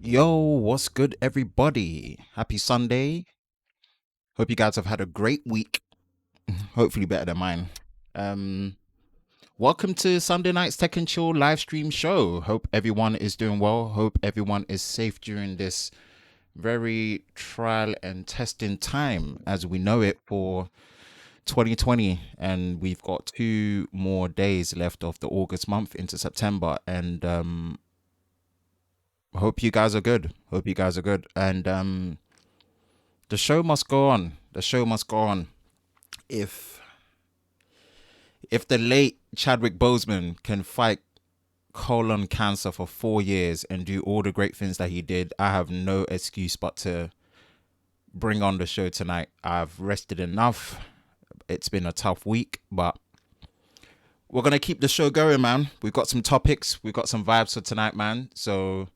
Yo, what's good, everybody? Happy Sunday. Hope you guys have had a great week. Hopefully, better than mine. Um, Welcome to Sunday night's Tech and Chill live stream show. Hope everyone is doing well. Hope everyone is safe during this very trial and testing time as we know it for 2020. And we've got 2 more days left of the August month into September. And hope you guys are good. Hope you guys are good. And the show must go on. The show must go on. If the late Chadwick Boseman can fight colon cancer for 4 years and do all the great things that he did, I have no excuse but to bring on the show tonight. I've rested enough. It's been a tough week, but we're gonna keep the show going, man. We've got some topics, we've got some vibes for tonight, man. So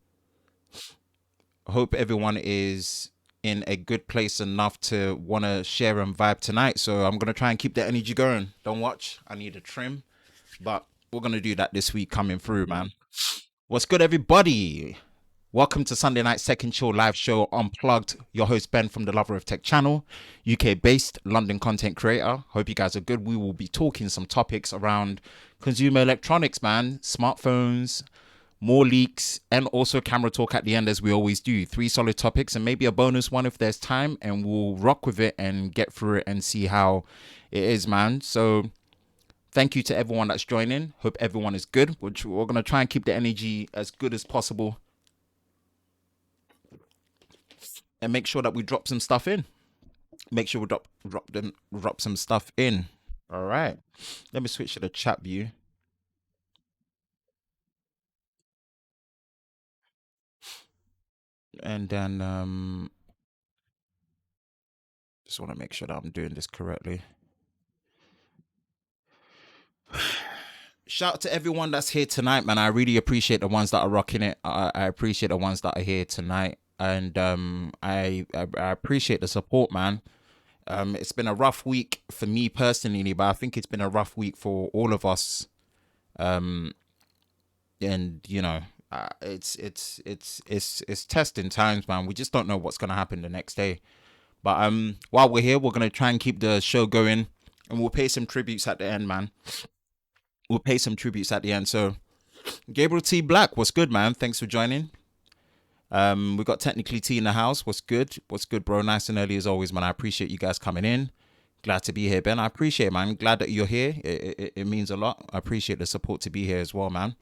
I hope everyone is in a good place enough to want to share and vibe tonight. So I'm going to try and keep the energy going. Don't watch. I need a trim. But we're going to do that this week coming through, man. What's good, everybody? Welcome to Sunday night's Second Chill live show, Unplugged. Your host, Ben from the Lover of Tech channel, UK-based London content creator. Hope you guys are good. We will be talking some topics around consumer electronics, man. Smartphones, more leaks, and also camera talk at the end, as we always do. 3 solid topics and maybe a bonus one if there's time, and we'll rock with it and get through it and see how it is, man. So thank you to everyone that's joining. Hope everyone is good. We're going to try and keep the energy as good as possible and make sure that we drop some stuff in. Make sure we drop some stuff in. All right. Let me switch to the chat view. And then just want to make sure that I'm doing this correctly. Shout out to everyone that's here tonight, man. I really appreciate the ones that are rocking it. I appreciate the ones that are here tonight, and I appreciate the support, man. It's been a rough week for me personally, but I think it's been a rough week for all of us. And you know, it's testing times, man. We just don't know what's gonna happen the next day. But while we're here, we're gonna try and keep the show going, and we'll pay some tributes at the end, man. We'll pay some tributes at the end. So, Gabriel T. Black, what's good, man? Thanks for joining. We got Technically T in the house. What's good? What's good, bro? Nice and early as always, man. I appreciate you guys coming in. Glad to be here, Ben. I appreciate it, man. Glad that you're here. It means a lot. I appreciate the support to be here as well, man.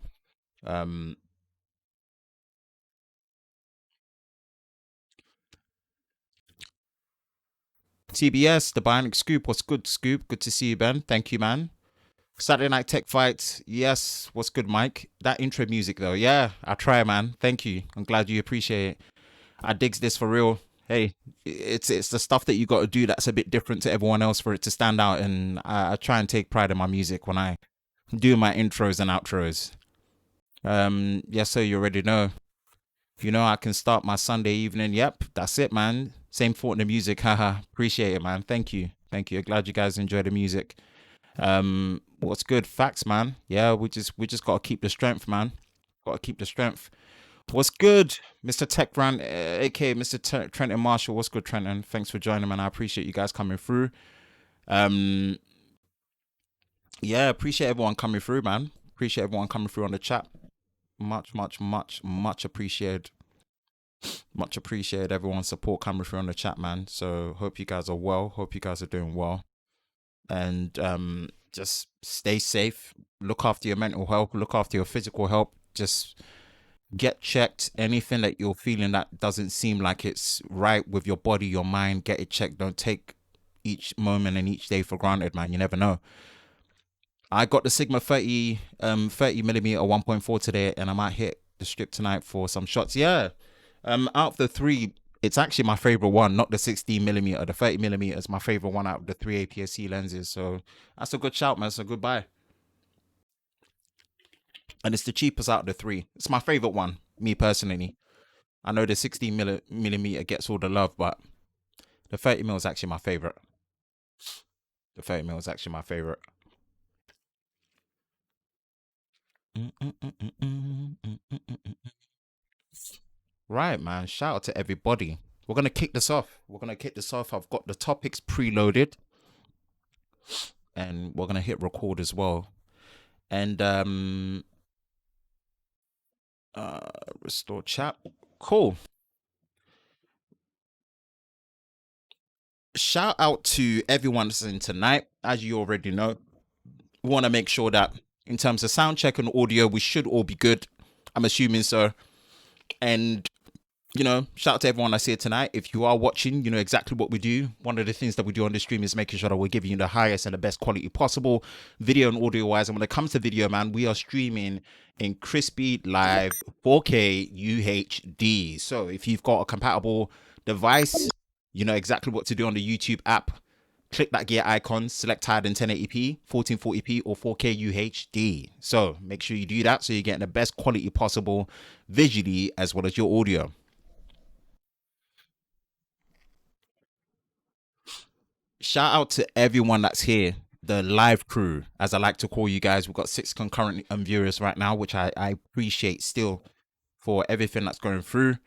TBS, the Bionic Scoop. What's good, Scoop? Good to see you, Ben. Thank you, man. Saturday Night Tech Fights. Yes. What's good, Mike? That intro music, though. Yeah, I try, man. Thank you. I'm glad you appreciate it. I digs this for real. Hey, it's the stuff that you got to do that's a bit different to everyone else for it to stand out. And I try and take pride in my music when I do my intros and outros. Yes, sir, you already know. You know, I can start my Sunday evening. Yep, that's it, man. Same thought in the music. Haha. Appreciate it, man. Thank you. Thank you. Glad you guys enjoy the music. What's good? Facts, man. Yeah, we just gotta keep the strength, man. Gotta keep the strength. What's good, Mr. Tech Brand, aka Mr. Trenton Marshall? What's good, Trenton? Thanks for joining, man. I appreciate you guys coming through. Um, yeah, appreciate everyone coming through, man. Appreciate everyone coming through on the chat. Much appreciated. Much appreciated everyone's support coming through on the chat, man. So hope you guys are well. Hope you guys are doing well. And just stay safe. Look after your mental health. Look after your physical health. Just get checked. Anything that you're feeling that doesn't seem like it's right with your body, your mind, get it checked. Don't take each moment and each day for granted, man. You never know. I got the Sigma 30 millimeter 1.4 today, and I might hit the strip tonight for some shots. Yeah. Out of the 3, it's actually my favorite one, not the 16 millimeter. The 30 millimeter is my favorite one out of the 3 APS-C lenses. So that's a good shout, man. It's a good buy. And it's the cheapest out of the 3. It's my favorite one, me personally. I know the 16 millimeter gets all the love, but the 30 mil is actually my favorite. The 30 mil is actually my favorite. Right, man. Shout out to everybody. We're gonna kick this off. I've got the topics preloaded, and we're gonna hit record as well. And uh, restore chat. Cool. Shout out to everyone listening tonight. As you already know, we want to make sure that in terms of sound check and audio, we should all be good. I'm assuming so. And shout out to everyone that's here tonight. If you are watching, you know exactly what we do. One of the things that we do on the stream is making sure that we're giving you the highest and the best quality possible, video and audio wise. And when it comes to video, man, we are streaming in crispy live 4K UHD. So if you've got a compatible device, you know exactly what to do on the YouTube app. Click that gear icon, select higher than 1080p, 1440p, or 4K UHD. So make sure you do that so you're getting the best quality possible visually as well as your audio. Shout out to everyone that's here, the live crew, as I like to call you guys. We've got 6 concurrent viewers right now, which I appreciate still for everything that's going through.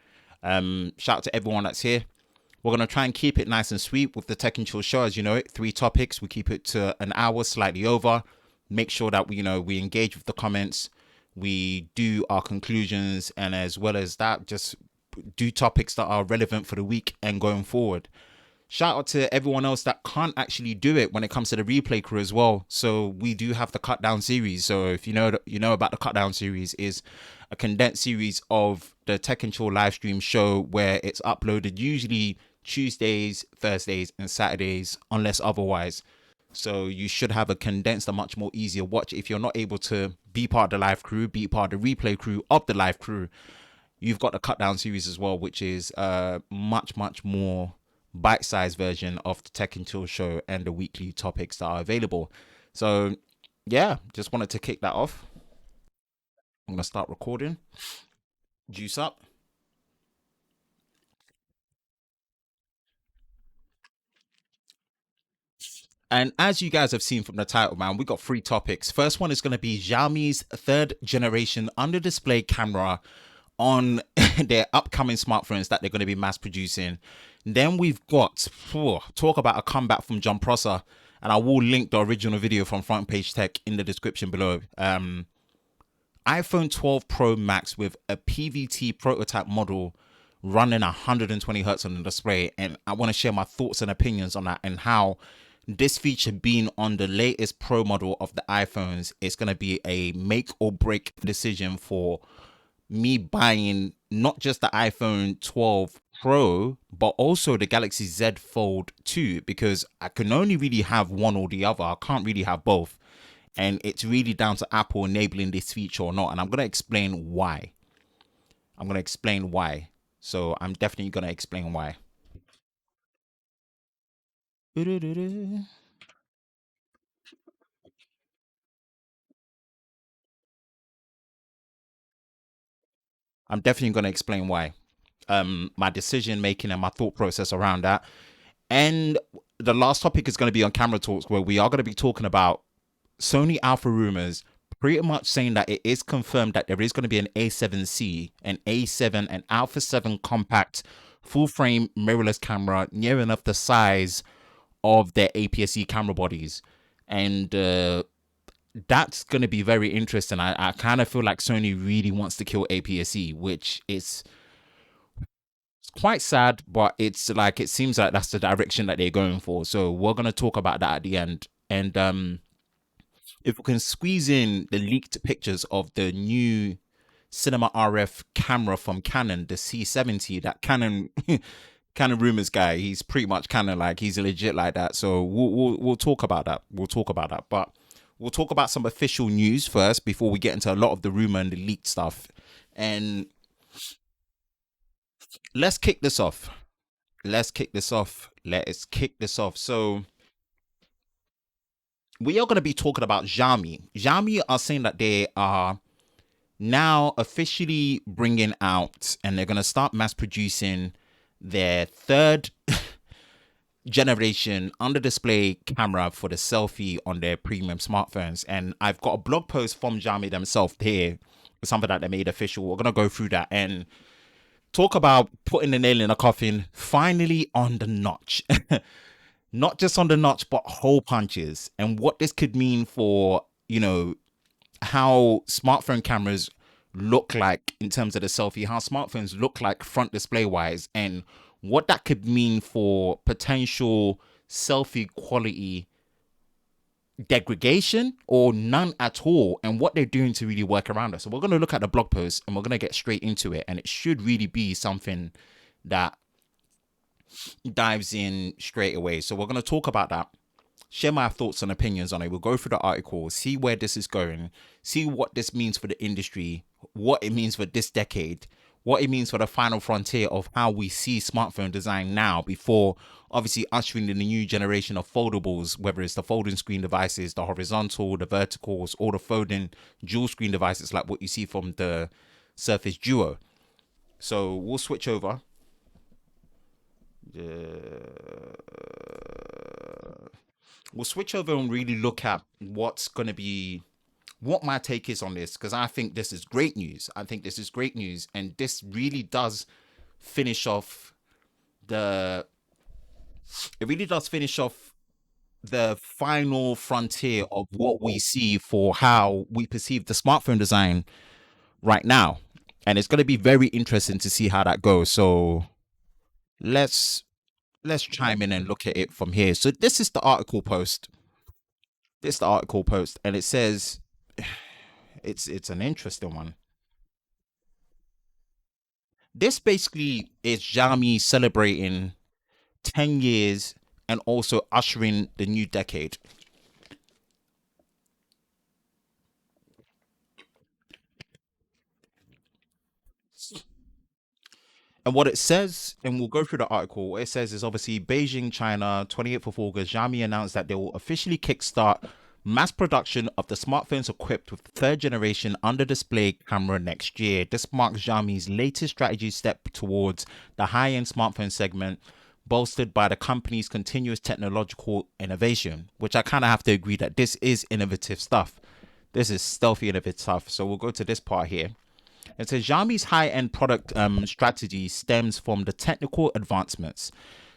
Shout out to everyone that's here. We're going to try and keep it nice and sweet with the Tech and Chill show. As you know it, 3 topics. We keep it to an hour, slightly over. Make sure that we engage with the comments. We do our conclusions, and as well as that, just do topics that are relevant for the week and going forward. Shout out to everyone else that can't actually do it when it comes to the replay crew as well. So we do have the cut down series. So if you know about the cut down series, is a condensed series of the Tech and Chill live stream show where it's uploaded usually Tuesdays, Thursdays, and Saturdays, unless otherwise. So you should have a condensed, a much more easier watch. If you're not able to be part of the live crew, be part of the replay crew of the live crew, you've got the cut down series as well, which is much more bite-sized version of the Tech and Chill show and the weekly topics that are available. So yeah, just wanted to kick that off. I'm gonna start recording. Juice up. And as you guys have seen from the title, man, we got 3 topics. First one is going to be Xiaomi's 3rd generation under display camera on their upcoming smartphones that they're going to be mass producing. Then we've got talk about a comeback from John Prosser, and I will link the original video from Front Page Tech in the description below. iPhone 12 Pro Max with a PVT prototype model running 120 hertz on the display, and I want to share my thoughts and opinions on that and how this feature being on the latest Pro model of the iPhones is going to be a make or break decision for me buying not just the iPhone 12 Pro, but also the Galaxy Z Fold 2, because I can only really have one or the other. I can't really have both. And it's really down to Apple enabling this feature or not. And I'm going to explain why. So I'm definitely going to explain why. I'm definitely going to explain why. My decision making and my thought process around that. And the last topic is going to be on Camera Talks, where we are going to be talking about Sony Alpha rumors, pretty much saying that it is confirmed that there is going to be an A7C, an A7, and Alpha 7 compact full frame mirrorless camera near enough the size of their APS-C camera bodies. And that's going to be very interesting. I kind of feel like Sony really wants to kill APS-C, which is quite sad, but it's like, it seems like that's the direction that they're going for. So we're going to talk about that at the end. And if we can squeeze in the leaked pictures of the new cinema RF camera from Canon, the C70, that Canon Canon rumors guy, he's pretty much Canon, like he's legit like that. So we'll talk about that. But we'll talk about some official news first before we get into a lot of the rumor and the leaked stuff. And let's kick this off. So we are going to be talking about Xiaomi. Xiaomi are saying that they are now officially bringing out, and they're going to start mass producing their 3rd generation under display camera for the selfie on their premium smartphones. And I've got a blog post from Xiaomi themselves here, something that they made official. We're going to go through that. And Talk about putting the nail in a coffin. Finally on the notch. Not just on the notch, but hole punches. And what this could mean for, how smartphone cameras look like in terms of the selfie, how smartphones look like front display wise, and what that could mean for potential selfie quality degradation or none at all, and what they're doing to really work around us. So we're going to look at the blog post and we're going to get straight into it, and it should really be something that dives in straight away. So we're going to talk about that, share my thoughts and opinions on it. We'll go through the article, see where this is going, see what this means for the industry, what it means for this decade, what it means for the final frontier of how we see smartphone design now, before obviously ushering in the new generation of foldables, whether it's the folding screen devices, the horizontal, the verticals, or the folding dual screen devices like what you see from the Surface Duo. So we'll switch over. We'll switch over and really look at what's going to be, what my take is on this, because I think this is great news. I think this is great news, and this really does finish off the. It really does finish off the final frontier of what we see for how we perceive the smartphone design right now, and it's going to be very interesting to see how that goes. So let's let's chime in and look at it from here. So this is the article post. This is the article post, and it says it's an interesting one. This basically is Xiaomi celebrating 10 years and also ushering the new decade. And what it says, and we'll go through the article, what it says is obviously Beijing, China, 28th of August, Xiaomi announced that they will officially kickstart mass production of the smartphones equipped with third generation under display camera next year. This marks Xiaomi's latest strategy step towards the high end smartphone segment, bolstered by the company's continuous technological innovation, which I kind of have to agree that this is innovative stuff. This is stealthy innovative stuff. So we'll go to this part here. It says Xiaomi's high-end product strategy stems from the technical advancements.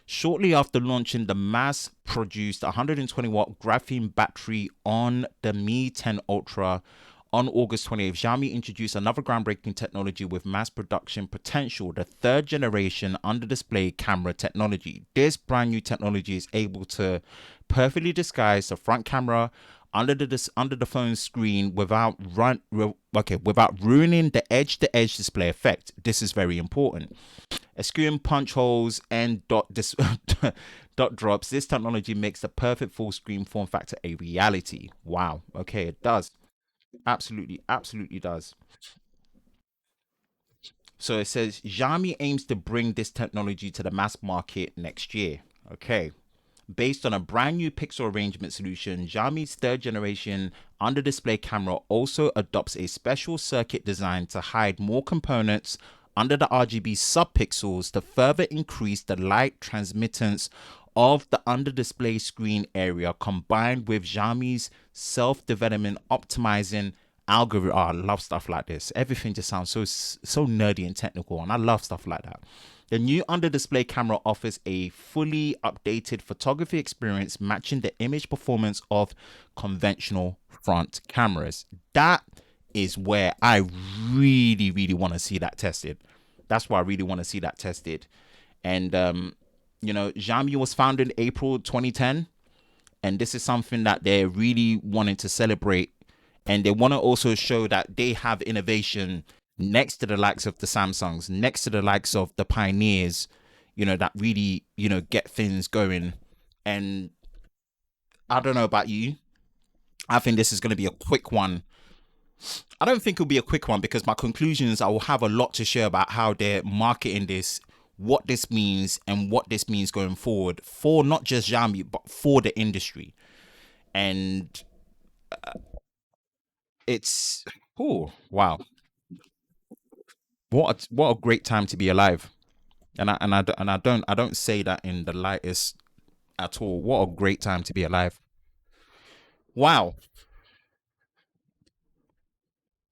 Shortly after launching the mass-produced 120-watt graphene battery on the Mi 10 Ultra on August 28th, Xiaomi introduced another groundbreaking technology with mass production potential, the third generation under display camera technology. This brand new technology is able to perfectly disguise the front camera under the phone screen without ruining the edge-to-edge display effect. This is very important. Eschewing punch holes and dot drops, this technology makes the perfect full screen form factor a reality. Wow. Okay, it does. Absolutely, absolutely does. So it says Xiaomi aims to bring this technology to the mass market next year. Okay. Based on a brand new pixel arrangement solution, Xiaomi's third generation under display camera also adopts a special circuit design to hide more components under the RGB subpixels to further increase the light transmittance of the under display screen area, combined with Xiaomi's self development optimizing algorithm. Oh, I love stuff like this. Everything just sounds so nerdy and technical, and I love stuff like that. The new under display camera offers a fully updated photography experience matching the image performance of conventional front cameras. That is where I really, really want to see that tested. That's why I really want to see that tested. And, Xiaomi was founded in April 2010. And this is something that they're really wanting to celebrate. And they want to also show that they have innovation next to the likes of the Samsungs, next to the likes of the pioneers, that really, get things going. And I don't know about you. I think this is going to be a quick one. I don't think it'll be a quick one because my conclusions, I will have a lot to share about how they're marketing this, what this means, and what this means going forward for not just Xiaomi, but for the industry. And it's, oh, wow. What a great time to be alive. And I don't say that in the lightest at all. What a great time to be alive. Wow.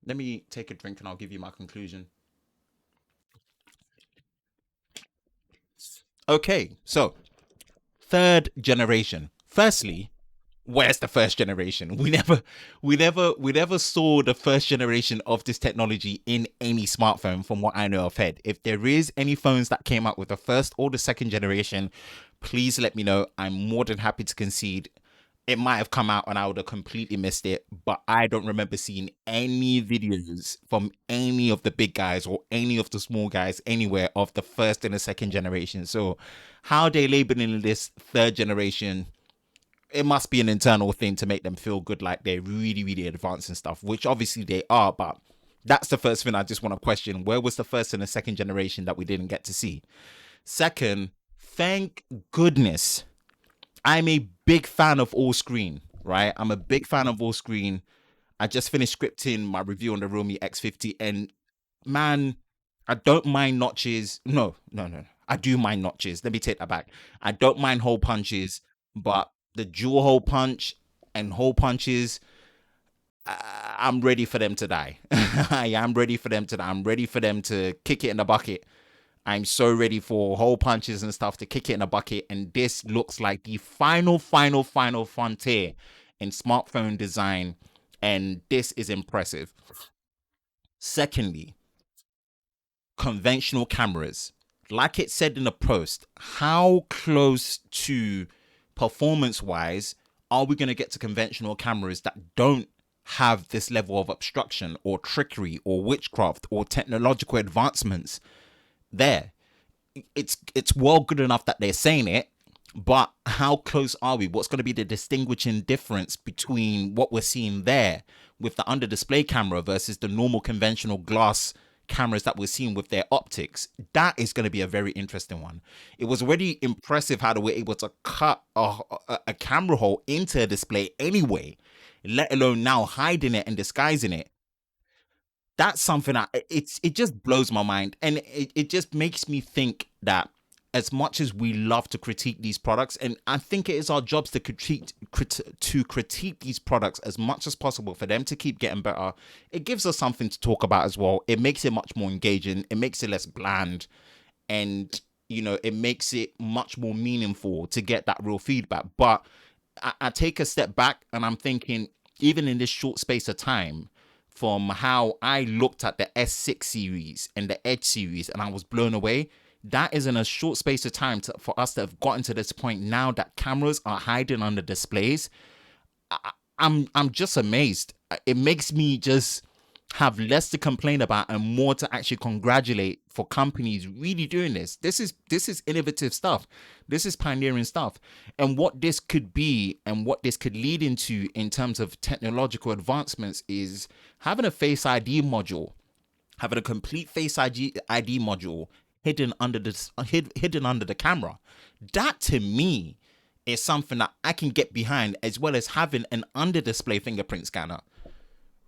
Let me take a drink and I'll give you my conclusion. Okay, so third generation. Firstly, where's the first generation? We never saw the first generation of this technology in any smartphone from what I know of head. If there is any phones that came out with the first or the second generation, please let me know. I'm more than happy to concede. It might have come out and I would have completely missed it, but I don't remember seeing any videos from any of the big guys or any of the small guys anywhere of the first and the second generation. So how they labeling this third generation, it must be an internal thing to make them feel good, like they're really, really advanced and stuff, which obviously they are. But that's the first thing I just want to question. Where was the first and the second generation that we didn't get to see? Second, thank goodness. I'm a big fan of all screen, right? I'm a big fan of all screen. I just finished scripting my review on the Realme X50, and man, I don't mind notches. No, no, no. I do mind notches. Let me take that back. I don't mind hole punches, but the dual hole punch and hole punches, I'm ready for them to die. I am ready for them to die. I'm ready for them to kick it in the bucket. I'm so ready for hole punches and stuff to kick it in a bucket. And this looks like the final frontier in smartphone design. And this is impressive. Secondly, conventional cameras. Like it said in the post, how close to performance wise are we going to get to conventional cameras that don't have this level of obstruction or trickery or witchcraft or technological advancements there? It's well good enough that they're saying it, but how close are we? What's going to be the distinguishing difference between what we're seeing there with the under display camera versus the normal conventional glass cameras that we're seeing with their optics? That is going to be a very interesting one. It was already impressive how they were able to cut a camera hole into a display anyway, let alone now hiding it and disguising it. That's something that it just blows my mind, and it just makes me think that as much as we love to critique these products, and I think it is our jobs to critique these products as much as possible for them to keep getting better. It gives us something to talk about as well. It makes it much more engaging. It makes it less bland, and it makes it much more meaningful to get that real feedback. But I take a step back and I'm thinking, even in this short space of time, from how I looked at the S6 series and the Edge series, and I was blown away. That is in a short space of time for us to have gotten to this point now that cameras are hiding under displays. I'm just amazed. It makes me just have less to complain about and more to actually congratulate for companies really doing this. This is innovative stuff. This is pioneering stuff. And what this could be and what this could lead into in terms of technological advancements is having a Face ID module, having a complete Face ID module hidden under hidden under the camera. That to me is something that I can get behind, as well as having an under display fingerprint scanner,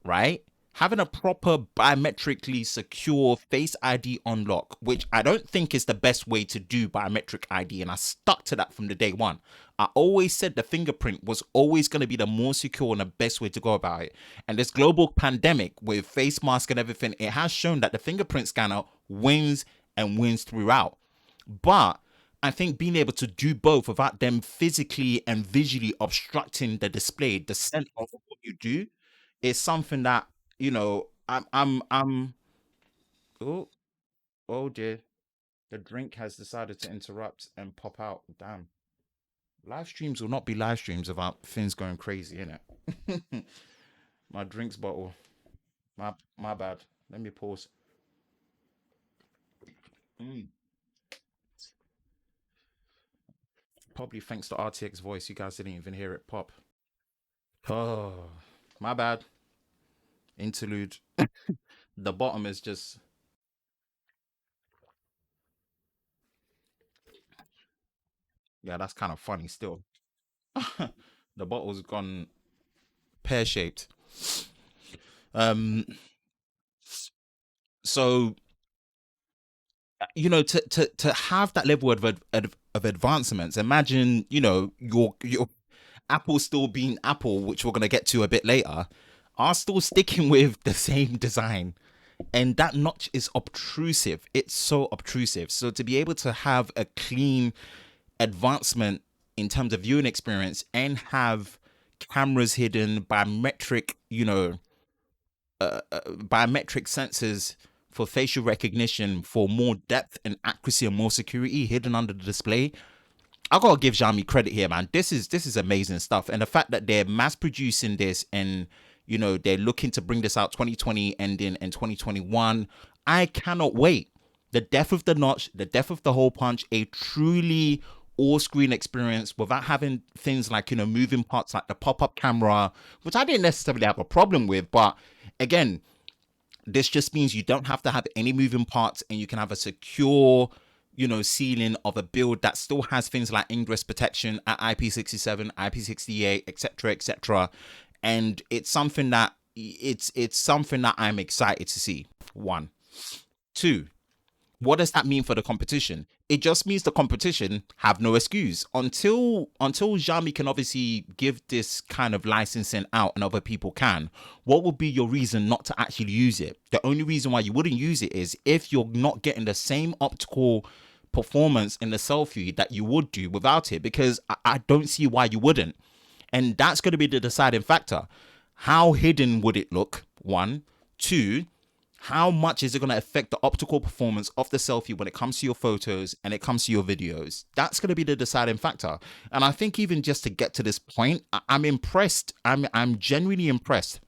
right? Having a proper biometrically secure Face ID unlock, which I don't think is the best way to do biometric ID, and I stuck to that from the day one. I always said the fingerprint was always going to be the more secure and the best way to go about it. And this global pandemic with face mask and everything, it has shown that the fingerprint scanner wins and wins throughout. But I think being able to do both without them physically and visually obstructing the display, the center of what you do, is something that I'm. Oh, oh dear! The drink has decided to interrupt and pop out. Damn! Live streams will not be live streams without things going crazy, innit? My drinks bottle. My bad. Let me pause. Mm. Probably thanks to RTX voice, you guys didn't even hear it pop. Oh, my bad. Interlude. The bottom is just, yeah, that's kind of funny still. The bottle's gone pear shaped. Um, so to have that level of advancements, imagine your Apple still being Apple, which we're gonna get to a bit later, are still sticking with the same design. and that notch is obtrusive. It's so obtrusive. So to be able to have a clean advancement in terms of viewing experience and have cameras hidden, biometric, biometric sensors for facial recognition, for more depth and accuracy and more security hidden under the display. I gotta give Xiaomi credit here, man. This is amazing stuff, and the fact that they're mass producing this and they're looking to bring this out 2020 ending in 2021. I cannot wait. The depth of the notch, the depth of the hole punch, a truly all screen experience without having things like moving parts like the pop-up camera, which I didn't necessarily have a problem with, but again, this just means you don't have to have any moving parts and you can have a secure ceiling of a build that still has things like ingress protection at IP67, IP68, etc., etc. And it's something that I'm excited to see. One. Two, what does that mean for the competition? It just means the competition have no excuse until Xiaomi can obviously give this kind of licensing out and other people can. What would be your reason not to actually use it? The only reason why you wouldn't use it is if you're not getting the same optical performance in the selfie that you would do without it, because I don't see why you wouldn't. And that's going to be the deciding factor. How hidden would it look? One. Two, how much is it going to affect the optical performance of the selfie when it comes to your photos and it comes to your videos? That's going to be the deciding factor. And I think even just to get to this point, I'm impressed. I'm genuinely impressed.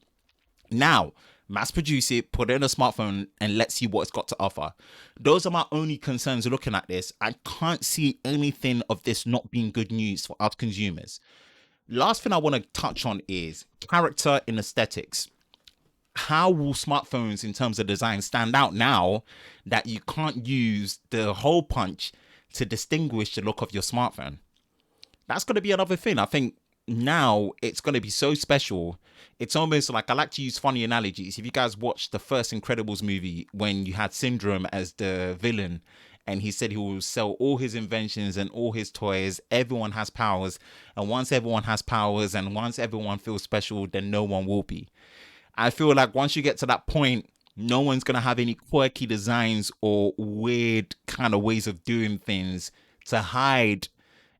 Now, mass produce it, put it in a smartphone, and let's see what it's got to offer. Those are my only concerns looking at this. I can't see anything of this not being good news for our consumers. Last thing I want to touch on is character in aesthetics. How will smartphones in terms of design stand out now that you can't use the hole punch to distinguish the look of your smartphone? That's going to be another thing. I think now it's going to be so special. It's almost like, I like to use funny analogies. If you guys watched the first Incredibles movie when you had Syndrome as the villain and he said he will sell all his inventions and all his toys, everyone has powers, and once everyone has powers and once everyone feels special, then no one will be. I feel like once you get to that point, no one's going to have any quirky designs or weird kind of ways of doing things to hide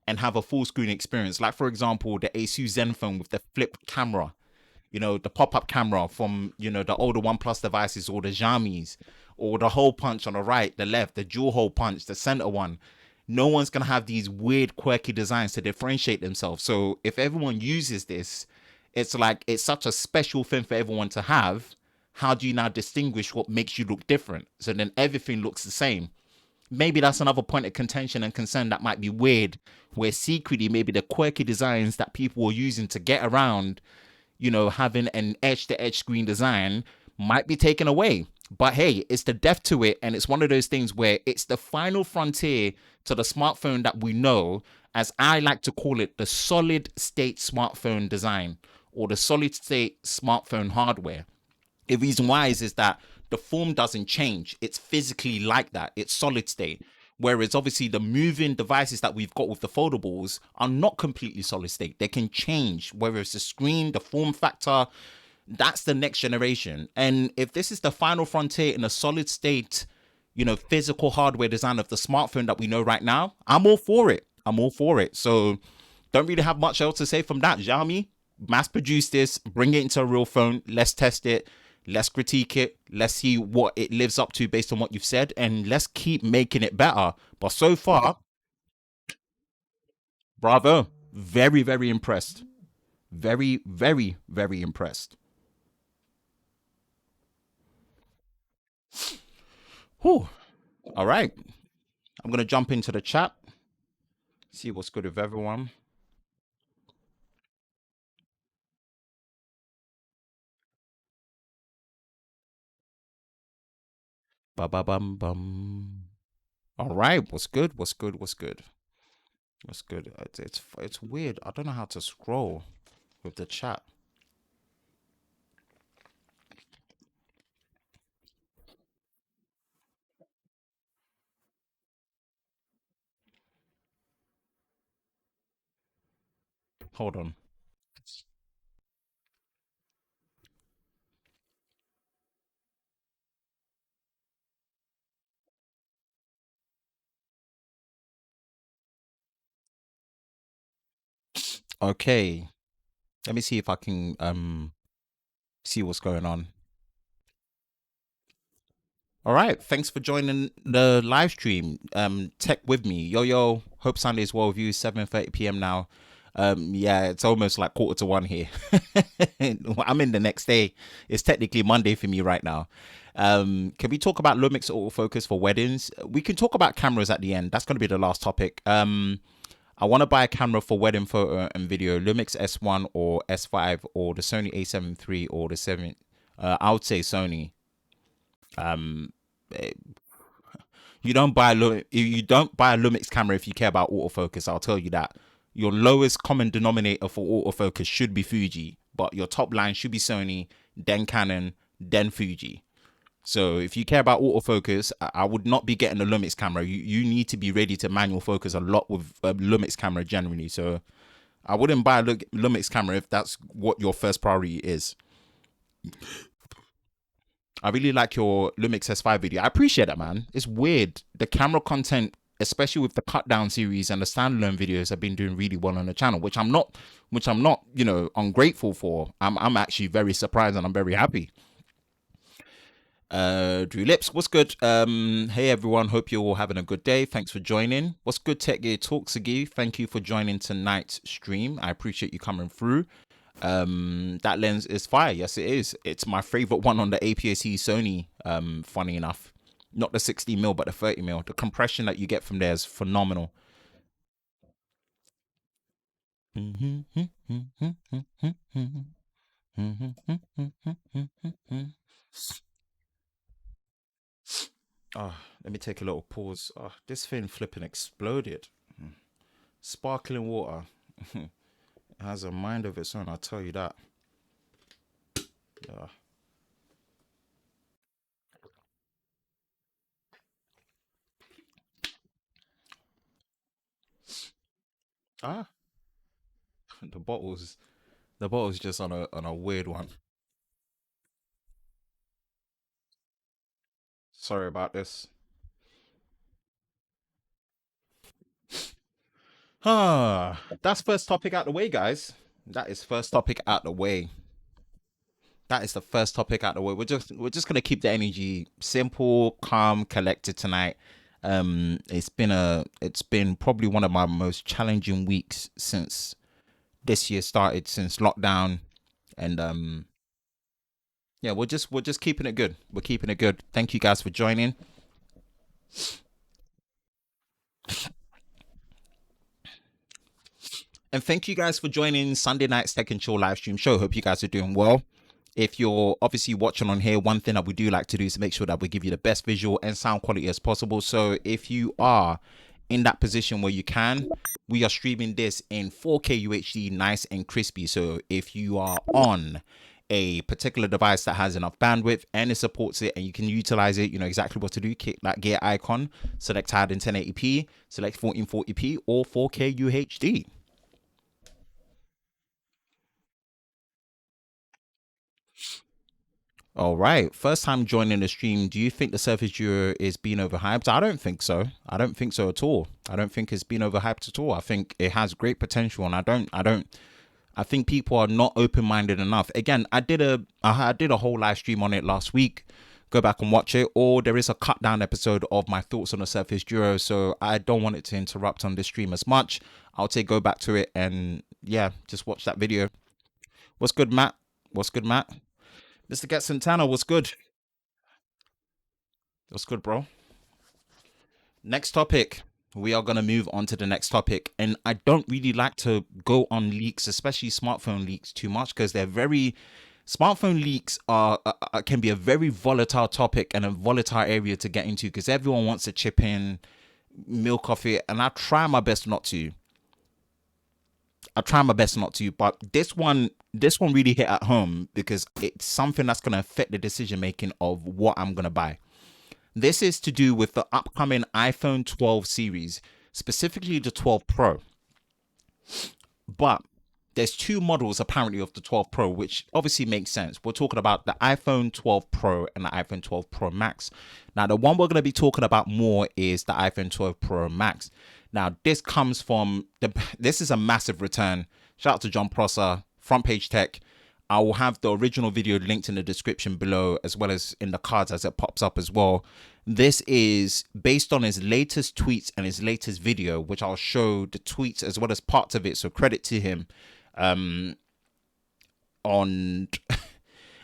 and have a full screen experience. Like, for example, the Asus Zenfone with the flip camera, the pop-up camera from, the older OnePlus devices, or the Xiaomi's, or the hole punch on the right, the left, the dual hole punch, the center one. No one's going to have these weird, quirky designs to differentiate themselves. So if everyone uses this, it's like it's such a special thing for everyone to have. How do you now distinguish what makes you look different? So then everything looks the same. Maybe that's another point of contention and concern that might be weird, where secretly maybe the quirky designs that people were using to get around, having an edge-to-edge screen design might be taken away. But hey, it's the depth to it, and it's one of those things where it's the final frontier to the smartphone that we know, as I like to call it, the solid state smartphone design, or the solid state smartphone hardware. The reason why is that the form doesn't change. It's physically like that. It's solid state. Whereas obviously the moving devices that we've got with the foldables are not completely solid state. They can change, whether it's the screen, the form factor. That's the next generation. And if this is the final frontier in a solid state, physical hardware design of the smartphone that we know right now, I'm all for it. I'm all for it. So don't really have much else to say from that. Xiaomi, mass produce this, bring it into a real phone. Let's test it. Let's critique it. Let's see what it lives up to based on what you've said. And let's keep making it better. But so far, bravo. Very, very impressed. Very, very, very impressed. Whew. All right. I'm going to jump into the chat. See what's good with everyone. Ba ba bum bum. All right. What's good? What's good? What's good? What's good? It's weird. I don't know how to scroll with the chat. Hold on. Okay, let me see if I can see what's going on. All right, thanks for joining the live stream. Tech with me, yo. Hope Sunday's well with you. 7:30 p.m. now. Yeah, it's almost like 1:45 here. I'm in the next day. It's technically Monday for me right now. Can we talk about Lumix autofocus for weddings? We can talk about cameras at the end. That's going to be the last topic. I want to buy a camera for wedding photo and video. Lumix S1 or S5 or the Sony A7 III or the 7. I would say Sony. You don't buy you don't buy a Lumix camera if you care about autofocus. I'll tell you that. Your lowest common denominator for autofocus should be Fuji, but your top line should be Sony, then Canon, then Fuji. So if you care about autofocus, I would not be getting a Lumix camera. You need to be ready to manual focus a lot with a Lumix camera generally. So I wouldn't buy a Lumix camera if that's what your first priority is. I really like your Lumix S5 video. I appreciate that, man. It's weird. The camera content, especially with the cut down series and the standalone videos, have been doing really well on the channel, which I'm not, ungrateful for. I'm actually very surprised and I'm very happy. Drew Lips, what's good? Hey everyone, hope you're all having a good day. Thanks for joining. What's good, Tech Gear Talks again? Thank you for joining tonight's stream. I appreciate you coming through. That lens is fire. Yes, it is. It's my favorite one on the APS-C Sony. Funny enough, not the 60mm, but the 30mm. The compression that you get from there is phenomenal. Oh, let me take a little pause. Oh, this thing flipping exploded. Sparkling water. It has a mind of its own, I'll tell you that. Yeah. Ah, the bottle's just on a weird one. Sorry about this. Ah, that's first topic out the way, guys. That is first topic out the way. That is the first topic out the way. We're just gonna keep the energy simple, calm, collected tonight. It's been probably one of my most challenging weeks since this year started, since lockdown, and yeah, we're just keeping it good. We're keeping it good. Thank you guys for joining. And thank you guys for joining Sunday night's Tech and Chill live stream show. Hope you guys are doing well. If you're obviously watching on here, one thing that we do like to do is make sure that we give you the best visual and sound quality as possible. So if you are in that position where you can, we are streaming this in 4K UHD, nice and crispy. So if you are on a particular device that has enough bandwidth and it supports it and you can utilize it, you know exactly what to do. Click that gear icon, select hard in 1080p, select 1440p or 4K UHD. All right. First time joining the stream. Do you think the Surface Duo is being overhyped? I don't think so. I don't think so at all. I don't think it's been overhyped at all. I think it has great potential, and I think people are not open-minded enough. Again, I did a whole live stream on it last week. Go back and watch it. Or there is a cut down episode of my thoughts on the Surface Duo, so I don't want it to interrupt on the stream as much. I'll say go back to it and yeah, just watch that video. What's good, Matt? What's good, Matt? Mr. Get Santana, what's good? What's good, bro? Next topic. We are going to move on to the next topic. And I don't really like to go on leaks, especially smartphone leaks, too much because they're very. Smartphone leaks can be a very volatile topic and a volatile area to get into because everyone wants to chip in, milk off it, and I try my best not to. But this one really hit at home because it's something that's going to affect the decision making of what I'm going to buy. This is to do with the upcoming iPhone 12 series, specifically the 12 Pro. But there's two models apparently of the 12 Pro, which obviously makes sense. We're talking about the iPhone 12 Pro and the iPhone 12 Pro Max. Now, the one we're going to be talking about more is the iPhone 12 Pro Max. Now, this is a massive return Shout out to John Prosser, Front Page Tech. I will have the original video linked in the description below, as well as in the cards as it pops up as well. This is based on his latest tweets and his latest video, which I'll show the tweets as well as parts of it. So credit to him. On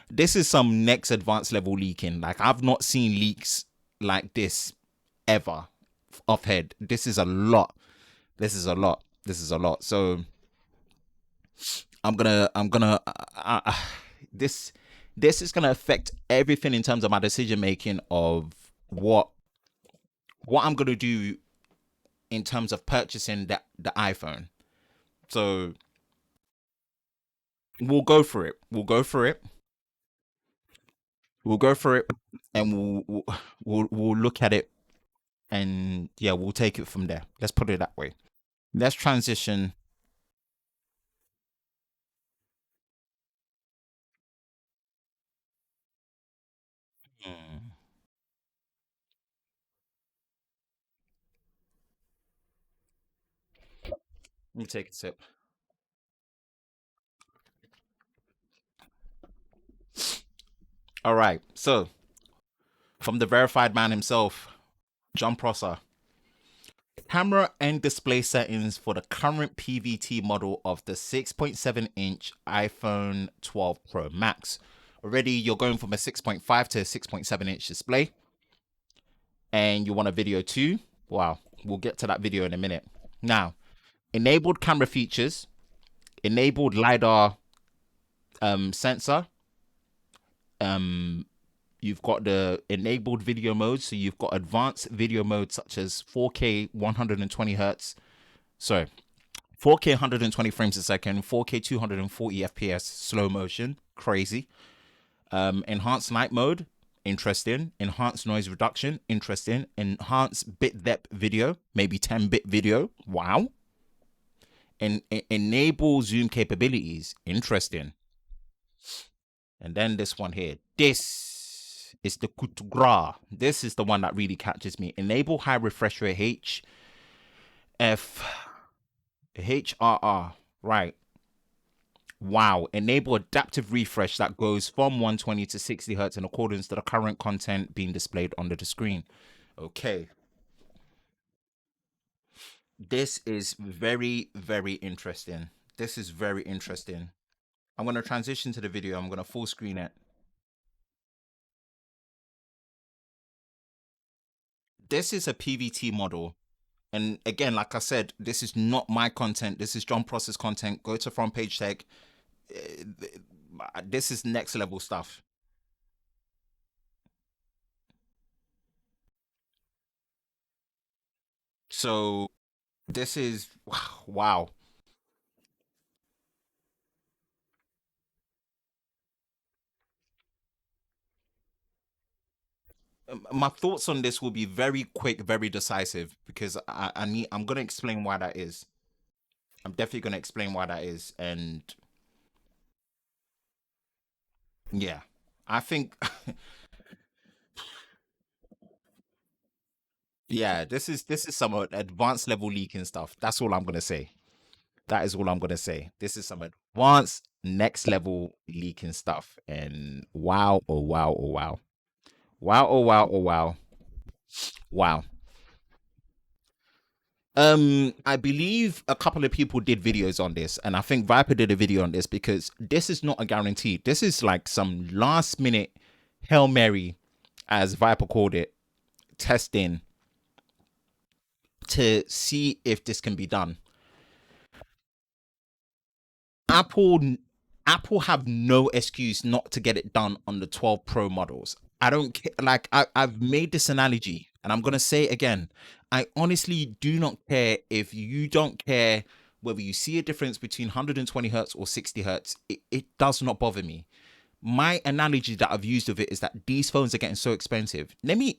this is some next advanced level leaking. Like, I've not seen leaks like this ever off head. This is a lot. This is a lot. This is a lot. So this is gonna affect everything in terms of my decision making of what I'm gonna do in terms of purchasing the iPhone. So we'll go for it. We'll go for it. We'll go for it, and we'll look at it, and yeah, we'll take it from there. Let's put it that way. Let's transition. Hmm, Let me take a sip. All right. So from the verified man himself, John Prosser. Camera and display settings for the current PVT model of the 6.7-inch iPhone 12 Pro Max. Already, you're going from a 6.5 to a 6.7-inch display, and you want a video too. Wow, we'll get to that video in a minute. Now, enabled camera features, enabled LiDAR sensor. You've got the enabled video mode, so you've got advanced video modes such as 4K 120 hertz. Sorry, 4K 120 frames a second, 4K 240 FPS, slow motion, crazy. Enhanced night mode, interesting. Enhanced noise reduction, interesting. Enhanced bit depth video, maybe 10-bit video, wow. And enable zoom capabilities, interesting. And then this one here, this is the coup de grace. This is the one that really catches me. Enable high refresh rate HRR, right? Wow. Enable adaptive refresh that goes from 120 to 60 hertz in accordance to the current content being displayed under the screen. Okay. This is very, very interesting. This is very interesting. I'm going to transition to the video. I'm going to full screen it. This is a PVT model. And again, like I said, this is not my content. This is John Prosser's content. Go to Front Page Tech. This is next level stuff. So this is wow. My thoughts on this will be very quick, very decisive, because I'm gonna explain why that is. I'm definitely gonna explain why that is, and yeah, I think yeah, this is some advanced level leaking stuff. That's all I'm gonna say. That is all I'm gonna say. This is some advanced next level leaking stuff, and wow, oh wow, oh wow, wow, oh wow, oh wow, wow. I believe a couple of people did videos on this, and I think Viper did a video on this because this is not a guarantee. This is like some last minute Hail Mary, as Viper called it, testing to see if this can be done. Apple Apple have no excuse not to get it done on the 12 Pro models. I don't care. Like, I've made this analogy, and I'm gonna say it again. I honestly do not care if you don't care whether you see a difference between 120 hertz or 60 hertz. It does not bother me. My analogy that I've used of it is that these phones are getting so expensive. Let me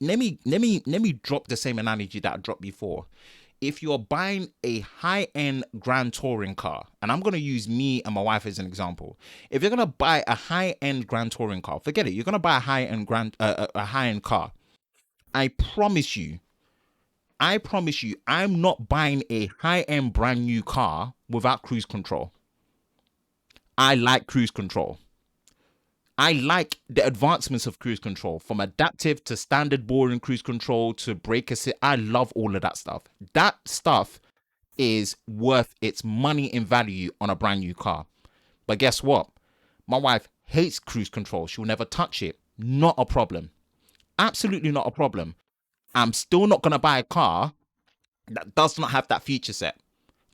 drop the same analogy that I dropped before. If you're buying a high-end grand touring car, and I'm gonna use me and my wife as an example. If you're gonna buy a high-end grand touring car, forget it. You're gonna buy a high-end a high-end car. I promise you, I'm not buying a high-end brand new car without cruise control. I like cruise control. I like the advancements of cruise control, from adaptive to standard boring cruise control to brake assist. I love all of that stuff. That stuff is worth its money in value on a brand new car. But guess what? My wife hates cruise control. She'll never touch it. Not a problem. Absolutely not a problem. I'm still not going to buy a car that does not have that feature set.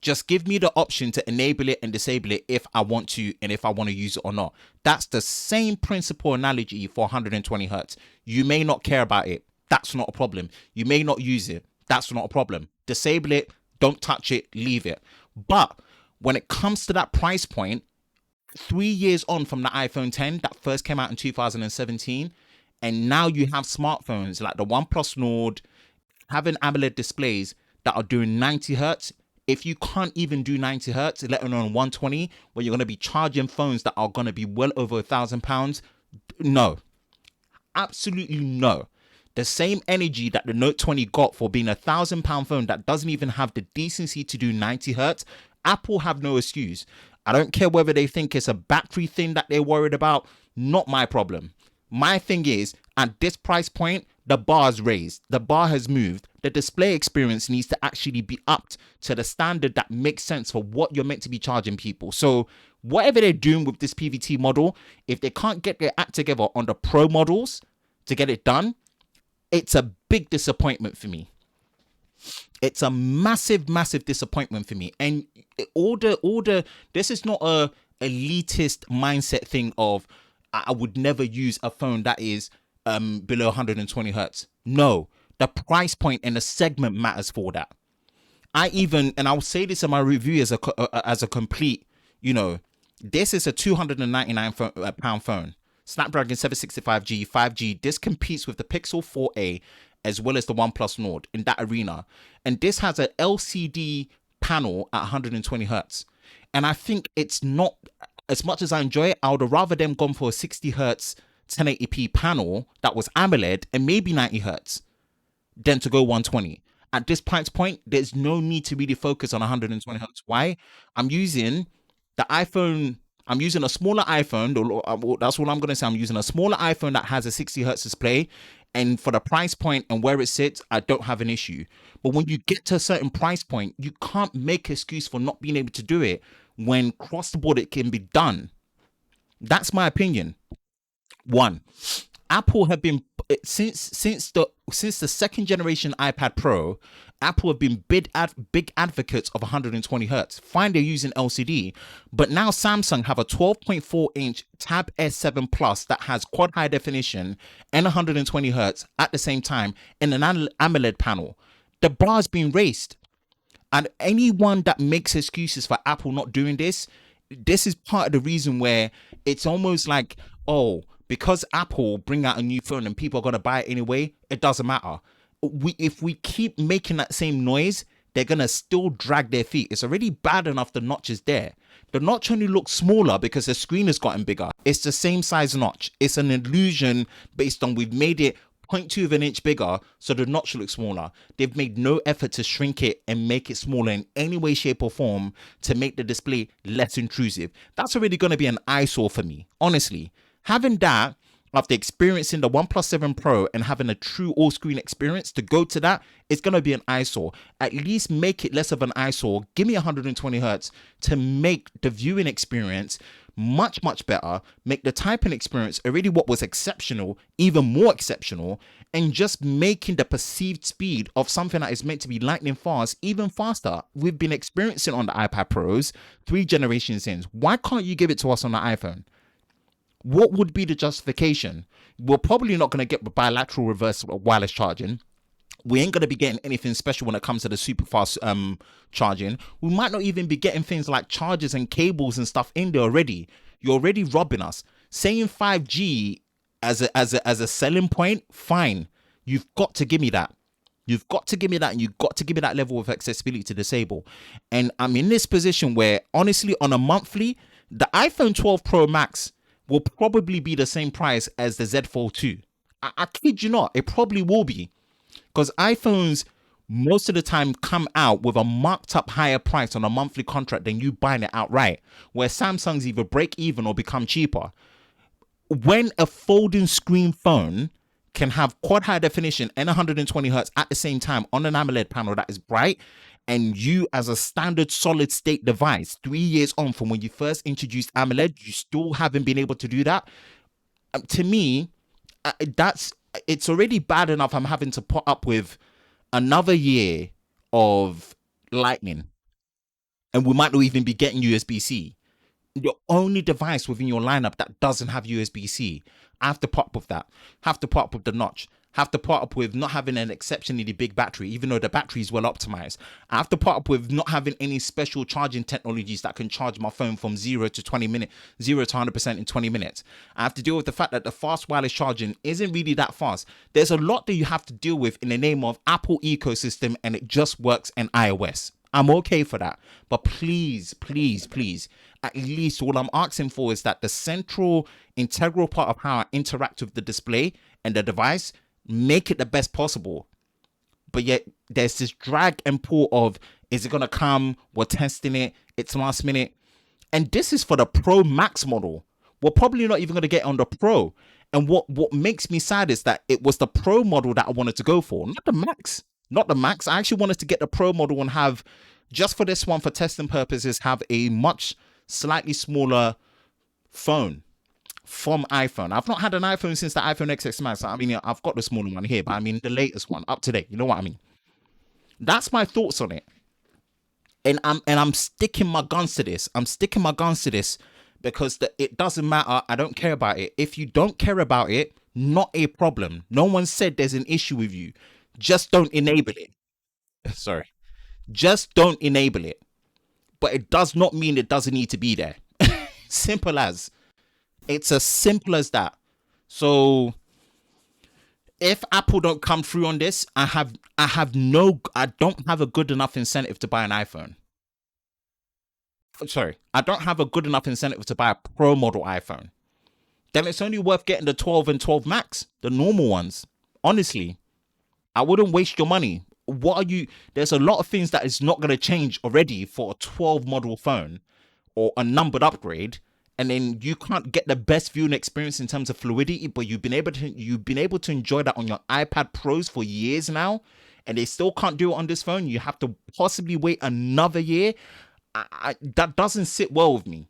Just give me the option to enable it and disable it if I want to, and if I want to use it or not. That's the same principle analogy for 120 hertz. You may not care about it. That's not a problem. You may not use it. That's not a problem. Disable it. Don't touch it. Leave it. But when it comes to that price point, 3 years on from the iPhone 10 that first came out in 2017, and now you have smartphones like the OnePlus Nord having AMOLED displays that are doing 90 hertz. If you can't even do 90 hertz, let alone 120, where you're going to be charging phones that are going to be well over £1,000, no, absolutely no. The same energy that the Note 20 got for being £1,000 phone that doesn't even have the decency to do 90 hertz, Apple have no excuse. I don't care whether they think it's a battery thing that they're worried about. Not my problem. My thing is, at this price point, the bar's raised. The bar has moved. The display experience needs to actually be upped to the standard that makes sense for what you're meant to be charging people. So whatever they're doing with this PVT model, if they can't get their act together on the Pro models to get it done, it's a big disappointment for me. It's a massive, massive disappointment for me. And this is not a elitist mindset thing of I would never use a phone that is below 120 hertz. No, the price point and the segment matters for that. And I'll say this in my review as a complete, this is a £299 phone. Snapdragon 765G, 5G. This competes with the Pixel 4a as well as the OnePlus Nord in that arena. And this has an LCD panel at 120 hertz. And I think it's not, as much as I enjoy it, I would have rather them gone for a 60 hertz 1080p panel that was AMOLED and maybe 90 hertz than to go 120. At this price point, there's no need to really focus on 120 hertz. Why? I'm using a smaller iPhone. That's what I'm going to say. I'm using a smaller iPhone that has a 60 hertz display. And for the price point and where it sits, I don't have an issue. But when you get to a certain price point, you can't make an excuse for not being able to do it when across the board it can be done. That's my opinion. One, Apple have been since the second generation iPad Pro, Apple have been big advocates of 120 hertz. Fine, they're using LCD, but now Samsung have a 12.4 inch Tab S7 Plus that has quad high definition and 120 hertz at the same time in an AMOLED panel. The bar's been raised, and anyone that makes excuses for Apple not doing this is part of the reason where it's almost like, oh, because Apple bring out a new phone and people are going to buy it anyway, it doesn't matter. If we keep making that same noise, they're going to still drag their feet. It's already bad enough the notch is there. The notch only looks smaller because the screen has gotten bigger. It's the same size notch. It's an illusion based on we've made it 0.2 of an inch bigger, so the notch looks smaller. They've made no effort to shrink it and make it smaller in any way, shape, or form to make the display less intrusive. That's already going to be an eyesore for me, honestly. Having that, after experiencing the OnePlus 7 Pro and having a true all-screen experience, to go to that, it's going to be an eyesore. At least make it less of an eyesore. Give me 120 hertz to make the viewing experience much, much better. Make the typing experience already what was exceptional, even more exceptional, and just making the perceived speed of something that is meant to be lightning fast even faster. We've been experiencing on the iPad Pros 3 generations in. Why can't you give it to us on the iPhone? What would be the justification? We're probably not going to get bilateral reverse wireless charging. We ain't going to be getting anything special when it comes to the super fast charging. We might not even be getting things like chargers and cables and stuff in there already. You're already robbing us. Saying 5G as a selling point, fine. You've got to give me that. You've got to give me that, and you've got to give me that level of accessibility to disable. And I'm in this position where, honestly, on a monthly, the iPhone 12 Pro Max will probably be the same price as the Z Fold 2. I kid you not, it probably will be. Because iPhones most of the time come out with a marked up higher price on a monthly contract than you buying it outright, where Samsung's either break even or become cheaper. When a folding screen phone can have quad high definition and 120 hertz at the same time on an AMOLED panel that is bright, and you as a standard solid state device 3 years on from when you first introduced AMOLED, you still haven't been able to do that. To me, that's it's already bad enough I'm having to put up with another year of lightning, and we might not even be getting USB-C. Your only device within your lineup that doesn't have USB-C. I have to put up with that. Have to put up with the notch. Have to put up with not having an exceptionally big battery, even though the battery is well optimized. I have to put up with not having any special charging technologies that can charge my phone from 0 to 100% in 20 minutes. I have to deal with the fact that the fast wireless charging isn't really that fast. There's a lot that you have to deal with in the name of Apple ecosystem, and it just works in iOS. I'm okay for that. But please, please, please, at least all I'm asking for is that the central integral part of how I interact with the display and the device, make it the best possible. But yet there's this drag and pull of, is it gonna come? We're testing it, it's last minute. And this is for the Pro Max model. We're probably not even gonna get on the Pro. And what makes me sad is that it was the Pro model that I wanted to go for, not the Max. Not the Max. I actually wanted to get the Pro model and have, just for this one, for testing purposes, have a much slightly smaller phone from iPhone. I've not had an iPhone since the iPhone XS Max. I mean, I've got the smaller one here, but I mean the latest one, up to date. You know what I mean? That's my thoughts on it. And I'm sticking my guns to this. I'm sticking my guns to this because it doesn't matter. I don't care about it. If you don't care about it, not a problem. No one said there's an issue with you. Just don't enable it. Sorry. Just don't enable it. But it does not mean it doesn't need to be there. Simple as. It's as simple as that. So if Apple don't come through on this, I don't have a good enough incentive to buy an iPhone. Sorry, I don't have a good enough incentive to buy a Pro model iPhone. Then it's only worth getting the 12 and 12 Max, the normal ones. Honestly, I wouldn't waste your money. What are you? There's a lot of things that is not going to change already for a 12 model phone or a numbered upgrade, and then you can't get the best viewing experience in terms of fluidity. But you've been able to enjoy that on your iPad Pros for years now, and they still can't do it on this phone. You have to possibly wait another year. That doesn't sit well with me.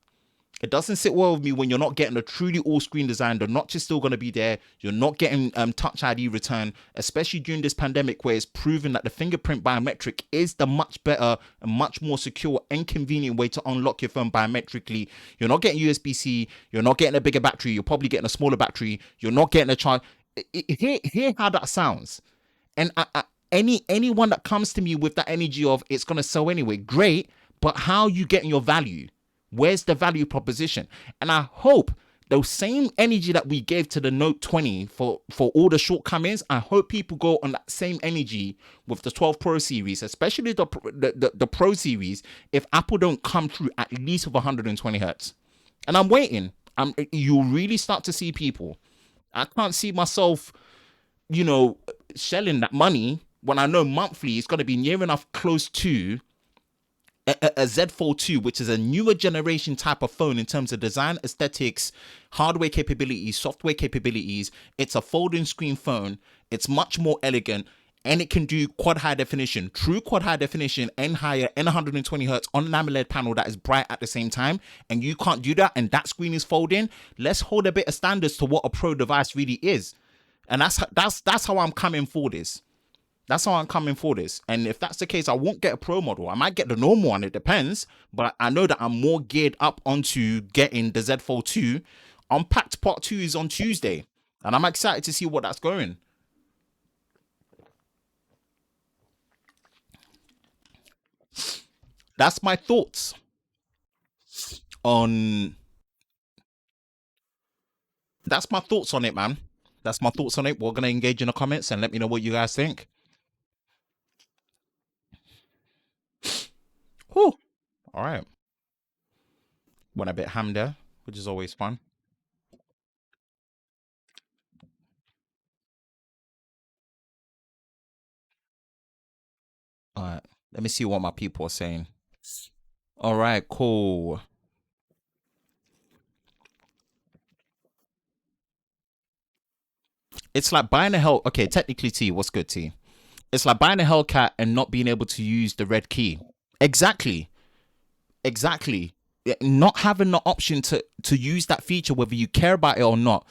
It doesn't sit well with me when you're not getting a truly all-screen design. The notch is still going to be there. You're not getting Touch ID return, especially during this pandemic where it's proven that the fingerprint biometric is the much better and much more secure and convenient way to unlock your phone biometrically. You're not getting USB-C. You're not getting a bigger battery. You're probably getting a smaller battery. You're not getting a charge. Hear how that sounds. And anyone that comes to me with that energy of it's going to sell anyway, great. But how are you getting your value? Where's the value proposition? And I hope the same energy that we gave to the Note 20 for all the shortcomings, I hope people go on that same energy with the 12 Pro series, especially the Pro series, if Apple don't come through at least with 120 hertz. And I'm waiting. You'll really start to see people. I can't see myself, shelling that money when I know monthly it's going to be near enough close to a Z Fold 2, which is a newer generation type of phone in terms of design, aesthetics, hardware capabilities, software capabilities. It's a folding screen phone. It's much more elegant, and it can do quad high definition, true quad high definition and higher and 120 hertz on an AMOLED panel that is bright at the same time. And you can't do that, and that screen is folding. Let's hold a bit of standards to what a pro device really is. And that's how I'm coming for this. That's how I'm coming for this. And if that's the case, I won't get a Pro model. I might get the normal one. It depends. But I know that I'm more geared up onto getting the Z Fold 2. Unpacked Part 2 is on Tuesday. And I'm excited to see what that's going. That's my thoughts on that's my thoughts on it, man. That's my thoughts on it. We're gonna engage in the comments and let me know what you guys think. Whew. All right. Went a bit ham there, which is always fun. All right. Let me see what my people are saying. All right, cool. It's like buying a Hell. Okay, technically, T. What's good, T? It's like buying a Hellcat and not being able to use the red key. Exactly. Exactly. Not having the option to use that feature, whether you care about it or not.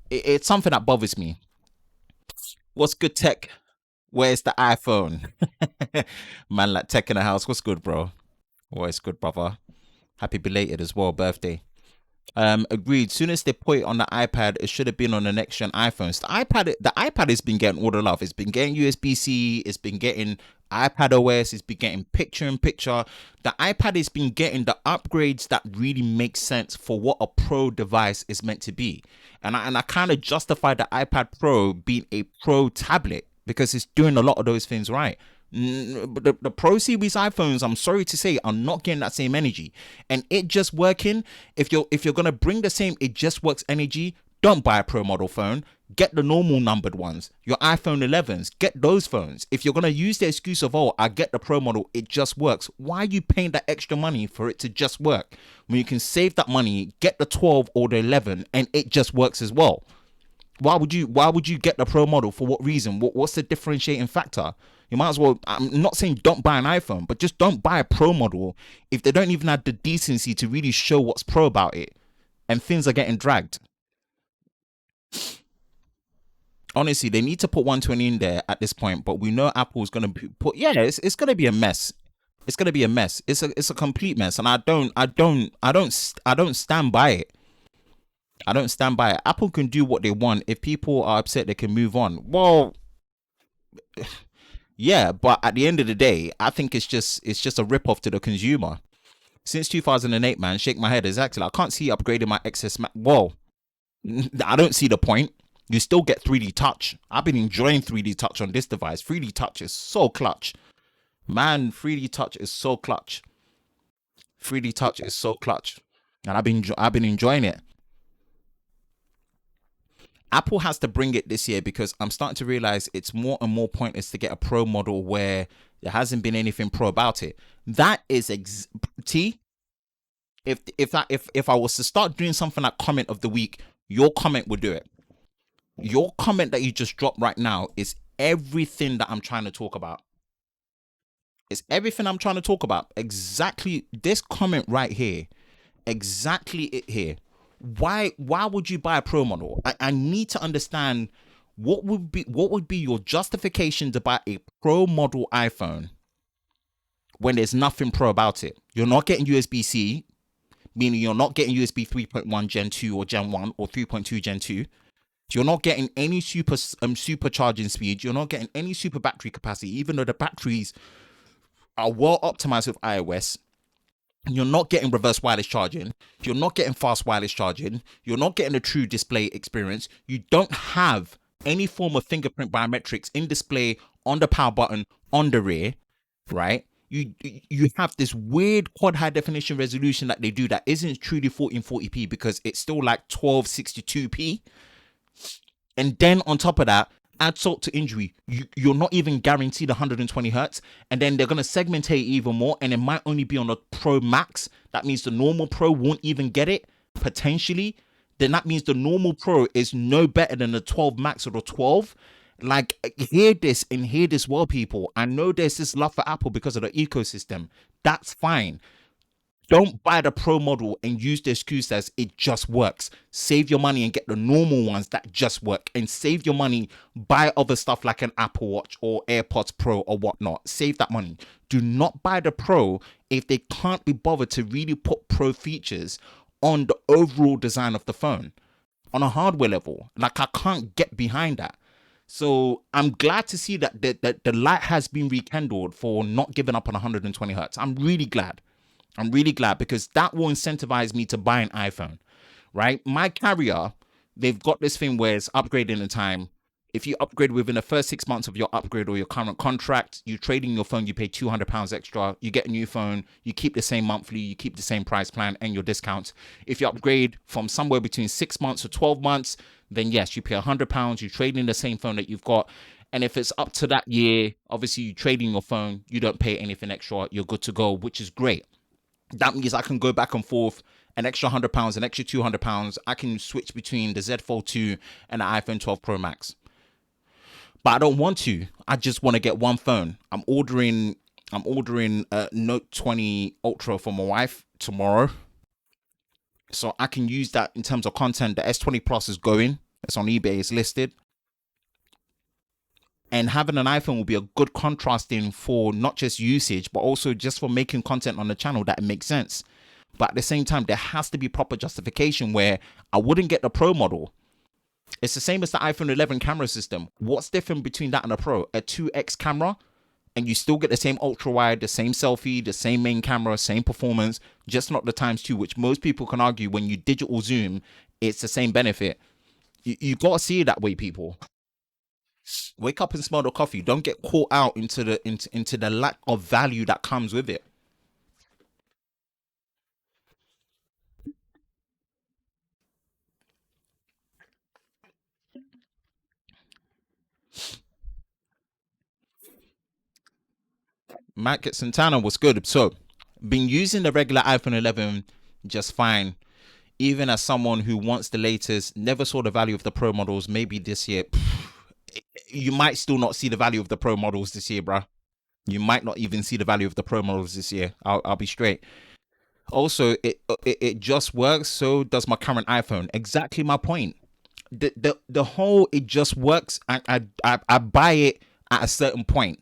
It's something that bothers me. What's good, tech? Where's the iPhone? Man, like tech in the house. What's good, bro? What's good, brother? Happy belated as well, birthday. Agreed. Soon as they put it on the iPad, it should have been on the next gen iPhones. The iPad has been getting all the love. It's been getting USB-C. It's been getting iPad OS. It's been getting picture-in-picture. The iPad has been getting the upgrades that really make sense for what a pro device is meant to be. And I kind of justify the iPad Pro being a pro tablet because it's doing a lot of those things right. But the Pro Series iPhones, I'm sorry to say, are not getting that same energy. And it just working. If you're gonna bring the same it just works energy, don't buy a Pro model phone. Get the normal numbered ones. Your iPhone 11s, get those phones. If you're gonna use the excuse of I get the Pro model, it just works. Why are you paying that extra money for it to just work when you can save that money, get the 12 or the 11, and it just works as well? Why would you get the Pro model? For what reason? What's the differentiating factor? You might as well. I'm not saying don't buy an iPhone, but just don't buy a Pro model if they don't even have the decency to really show what's pro about it, and things are getting dragged. Honestly, they need to put 120 in there at this point, but we know Apple's gonna put. Yeah, it's gonna be a mess. It's gonna be a mess. It's a complete mess, and I don't stand by it. I don't stand by it. Apple can do what they want. If people are upset, they can move on. Well, yeah, but at the end of the day, I think it's just a rip off to the consumer. Since 2008, man, shake my head. Exactly. I can't see upgrading my XS Max. Well, I don't see the point. You still get 3D touch. I've been enjoying 3D touch on this device. 3D touch is so clutch. Man, 3D touch is so clutch. 3D touch is so clutch. And I've been enjoying it. Apple has to bring it this year because I'm starting to realize it's more and more pointless to get a pro model where there hasn't been anything pro about it. That is T. If I was to start doing something like comment of the week, your comment would do it. Your comment that you just dropped right now is everything that I'm trying to talk about. It's everything I'm trying to talk about. Exactly this comment right here. Exactly it here. Why would you buy a pro model? I need to understand what would be your justification to buy a pro model iPhone when there's nothing pro about it. You're not getting USB-C, meaning you're not getting USB 3.1 Gen 2 or Gen 1 or 3.2 Gen 2. You're not getting any supercharging speed. You're not getting any super battery capacity, even though the batteries are well optimized with iOS. You're not getting reverse wireless charging. You're not getting fast wireless charging. You're not getting a true display experience. You don't have any form of fingerprint biometrics in display, on the power button, on the rear, right? You have this weird quad high definition resolution that they do that isn't truly 1440p because it's still like 1262p. And then on top of that, add salt to injury. You're not even guaranteed 120 hertz, and then they're gonna segment it even more, and it might only be on the Pro Max. That means the normal Pro won't even get it potentially. Then that means the normal Pro is no better than the 12 Max or the 12. Like, hear this well, people. I know there's this love for Apple because of the ecosystem. That's fine. Don't buy the pro model and use the excuse as it just works. Save your money and get the normal ones that just work, and save your money, buy other stuff like an Apple Watch or AirPods Pro or whatnot. Save that money. Do not buy the Pro if they can't be bothered to really put pro features on the overall design of the phone on a hardware level. Like, I can't get behind that. So I'm glad to see that the light has been rekindled for not giving up on 120 hertz. I'm really glad. I'm really glad because that will incentivize me to buy an iPhone, right? My carrier, they've got this thing where it's upgrading the time. If you upgrade within the first 6 months of your upgrade or your current contract, you trade in your phone, you pay £200 extra, you get a new phone, you keep the same monthly, you keep the same price plan and your discounts. If you upgrade from somewhere between 6 months to 12 months, then yes, you pay £100, you trade in the same phone that you've got, And if it's up to that year, obviously you trade in your phone, you don't pay anything extra, you're good to go, which is great. That means I can go back and forth an extra £100, an extra £200. I can switch between the Z Fold 2 and the iPhone 12 Pro Max. But I don't want to. I just want to get one phone. I'm ordering a Note 20 Ultra for my wife tomorrow, so I can use that in terms of content. The S20 Plus is going. It's on eBay. It's listed. And having an iPhone will be a good contrasting for not just usage, but also just for making content on the channel that makes sense. But at the same time, there has to be proper justification where I wouldn't get the Pro model. It's the same as the iPhone 11 camera system. What's different between that and a Pro? A 2x camera, and you still get the same ultra wide, the same selfie, the same main camera, same performance, just not the ×2, which most people can argue when you digital zoom, it's the same benefit. You got to see it that way, people. Wake up and smell the coffee. Don't get caught out into the lack of value that comes with it. Matt Santana was good. So, been using the regular iPhone 11 just fine. Even as someone who wants the latest, never saw the value of the Pro models. Maybe this year, you might still not see the value of the Pro models this year, bruh. You might not even see the value of the Pro models this year. I'll be straight. Also, it just works. So does my current iPhone. Exactly my point. The whole it just works. I buy it at a certain point.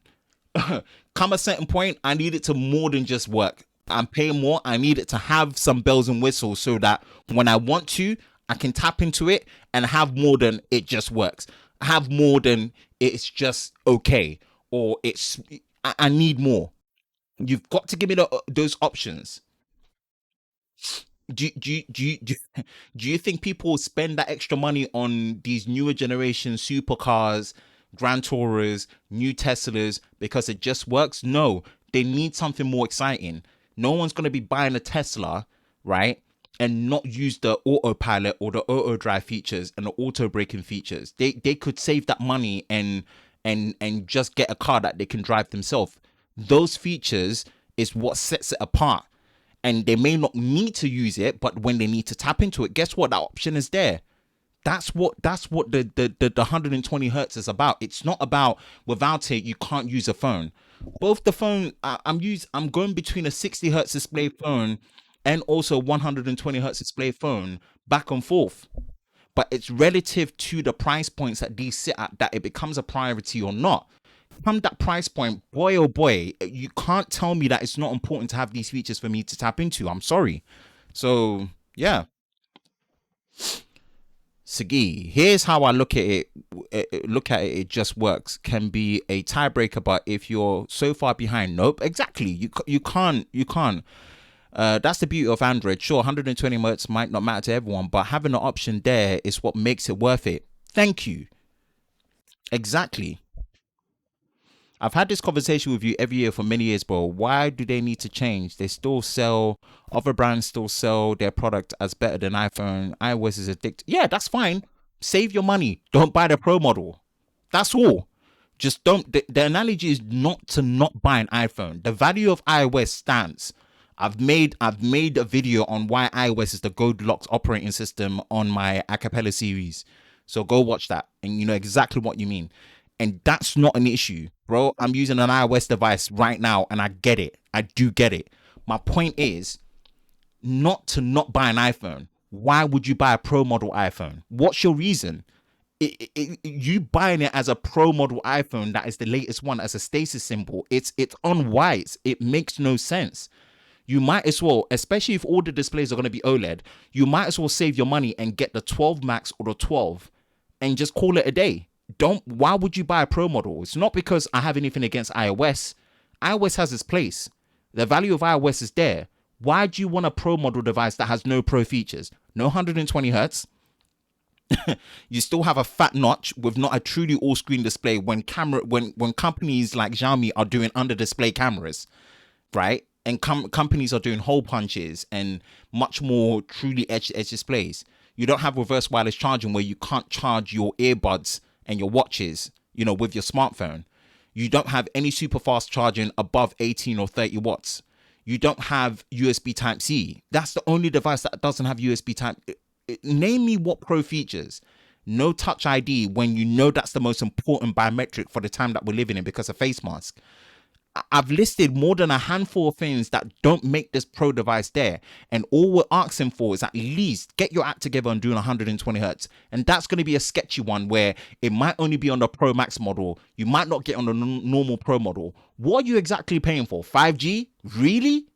Come a certain point, I need it to more than just work. I'm paying more. I need it to have some bells and whistles so that when I want to, I can tap into it and have more than it just works. Have more than it's just okay, or it's I need more. You've got to give me those options. Do you think people will spend that extra money on these newer generation supercars, Grand Tourers, new Teslas because it just works? No, they need something more exciting. No one's going to be buying a Tesla, right? And not use the autopilot or the auto drive features and the auto braking features. They could save that money and just get a car that they can drive themselves. Those features is what sets it apart. And they may not need to use it, but when they need to tap into it, guess what? That option is there. That's what the 120 hertz is about. It's not about without it you can't use a phone. Both the phone I'm going between a 60 hertz display phone and also 120 hertz display phone back and forth. But it's relative to the price points that these sit at that it becomes a priority or not. From that price point, boy oh boy, you can't tell me that it's not important to have these features for me to tap into. I'm sorry. So yeah, Sagi, here's how I look at it. Look at it. It just works. Can be a tiebreaker, but if you're so far behind, nope. Exactly. You can't. You can't. That's the beauty of Android. Sure, 120 hertz might not matter to everyone, but having an option there is what makes it worth it. Thank you. Exactly. I've had this conversation with you every year for many years, bro. Why do they need to change? They still sell, other brands still sell their product as better than iPhone. iOS is addictive. Yeah, that's fine. Save your money. Don't buy the Pro model. That's all. Just don't. The analogy is not to not buy an iPhone. The value of iOS stands. I've made a video on why iOS is the Godox operating system on my Acapella series. So go watch that, and you know exactly what you mean. And that's not an issue, bro. I'm using an iOS device right now, and I get it. I do get it. My point is not to not buy an iPhone. Why would you buy a Pro model iPhone? What's your reason? You buying it as a Pro model iPhone that is the latest one as a status symbol. It's unwise. It makes no sense. You might as well, especially if all the displays are going to be OLED, you might as well save your money and get the 12 Max or the 12 and just call it a day. Why would you buy a Pro model? It's not because I have anything against iOS. iOS has its place. The value of iOS is there. Why do you want a Pro model device that has no Pro features? No 120 hertz. You still have a fat notch with not a truly all-screen display when companies like Xiaomi are doing under-display cameras, right? And companies are doing hole punches and much more truly edge-to-edge displays. You don't have reverse wireless charging where you can't charge your earbuds and your watches with your smartphone. You don't have any super fast charging above 18 or 30 watts. You don't have USB Type C. That's the only device that doesn't have USB Type. Name me what pro features. No Touch ID when you know that's the most important biometric for the time that we're living in because of face mask. I've listed more than a handful of things that don't make this pro device there. And all we're asking for is at least get your act together and doing 120 hertz. And that's going to be a sketchy one where it might only be on the Pro Max model. You might not get on the normal Pro model. What are you exactly paying for? 5G? Really?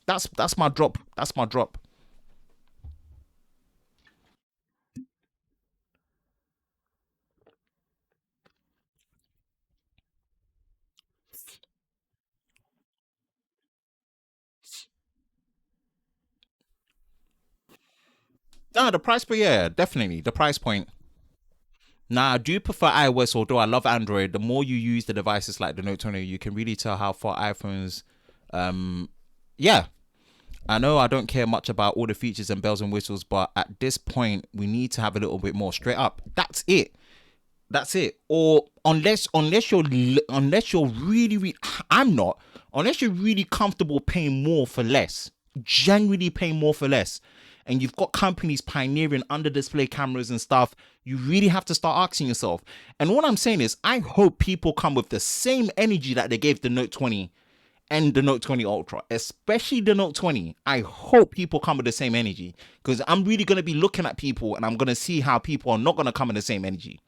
That's my drop. That's my drop. No, the price point, yeah, definitely. The price point. Now, I do prefer iOS, although I love Android. The more you use the devices like the Note 20, you can really tell how far iPhones. Yeah, I know I don't care much about all the features and bells and whistles, but at this point, we need to have a little bit more straight up. That's it. That's it. Or unless you're really, I'm not. Unless you're really comfortable paying more for less, genuinely paying more for less, and you've got companies pioneering under display cameras and stuff, you really have to start asking yourself. And what I'm saying is, I hope people come with the same energy that they gave the Note 20 and the Note 20 Ultra, especially the Note 20. I hope people come with the same energy because I'm really going to be looking at people and I'm going to see how people are not going to come with the same energy.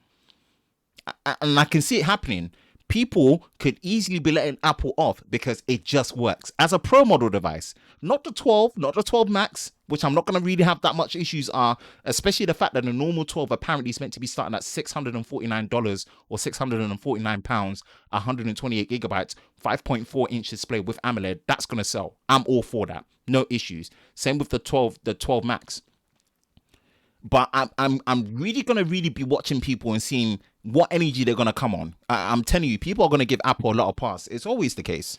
And I can see it happening. People could easily be letting Apple off because it just works as a pro model device. Not the 12, not the 12 Max, which I'm not going to really have that much issues are, especially the fact that the normal 12 apparently is meant to be starting at $649 or £649, 128 gigabytes, 5.4-inch display with AMOLED. That's going to sell. I'm all for that. No issues. Same with the 12 Max. But I'm really gonna really be watching people and seeing what energy they're gonna come on. I'm telling you, people are gonna give Apple a lot of pass. It's always the case.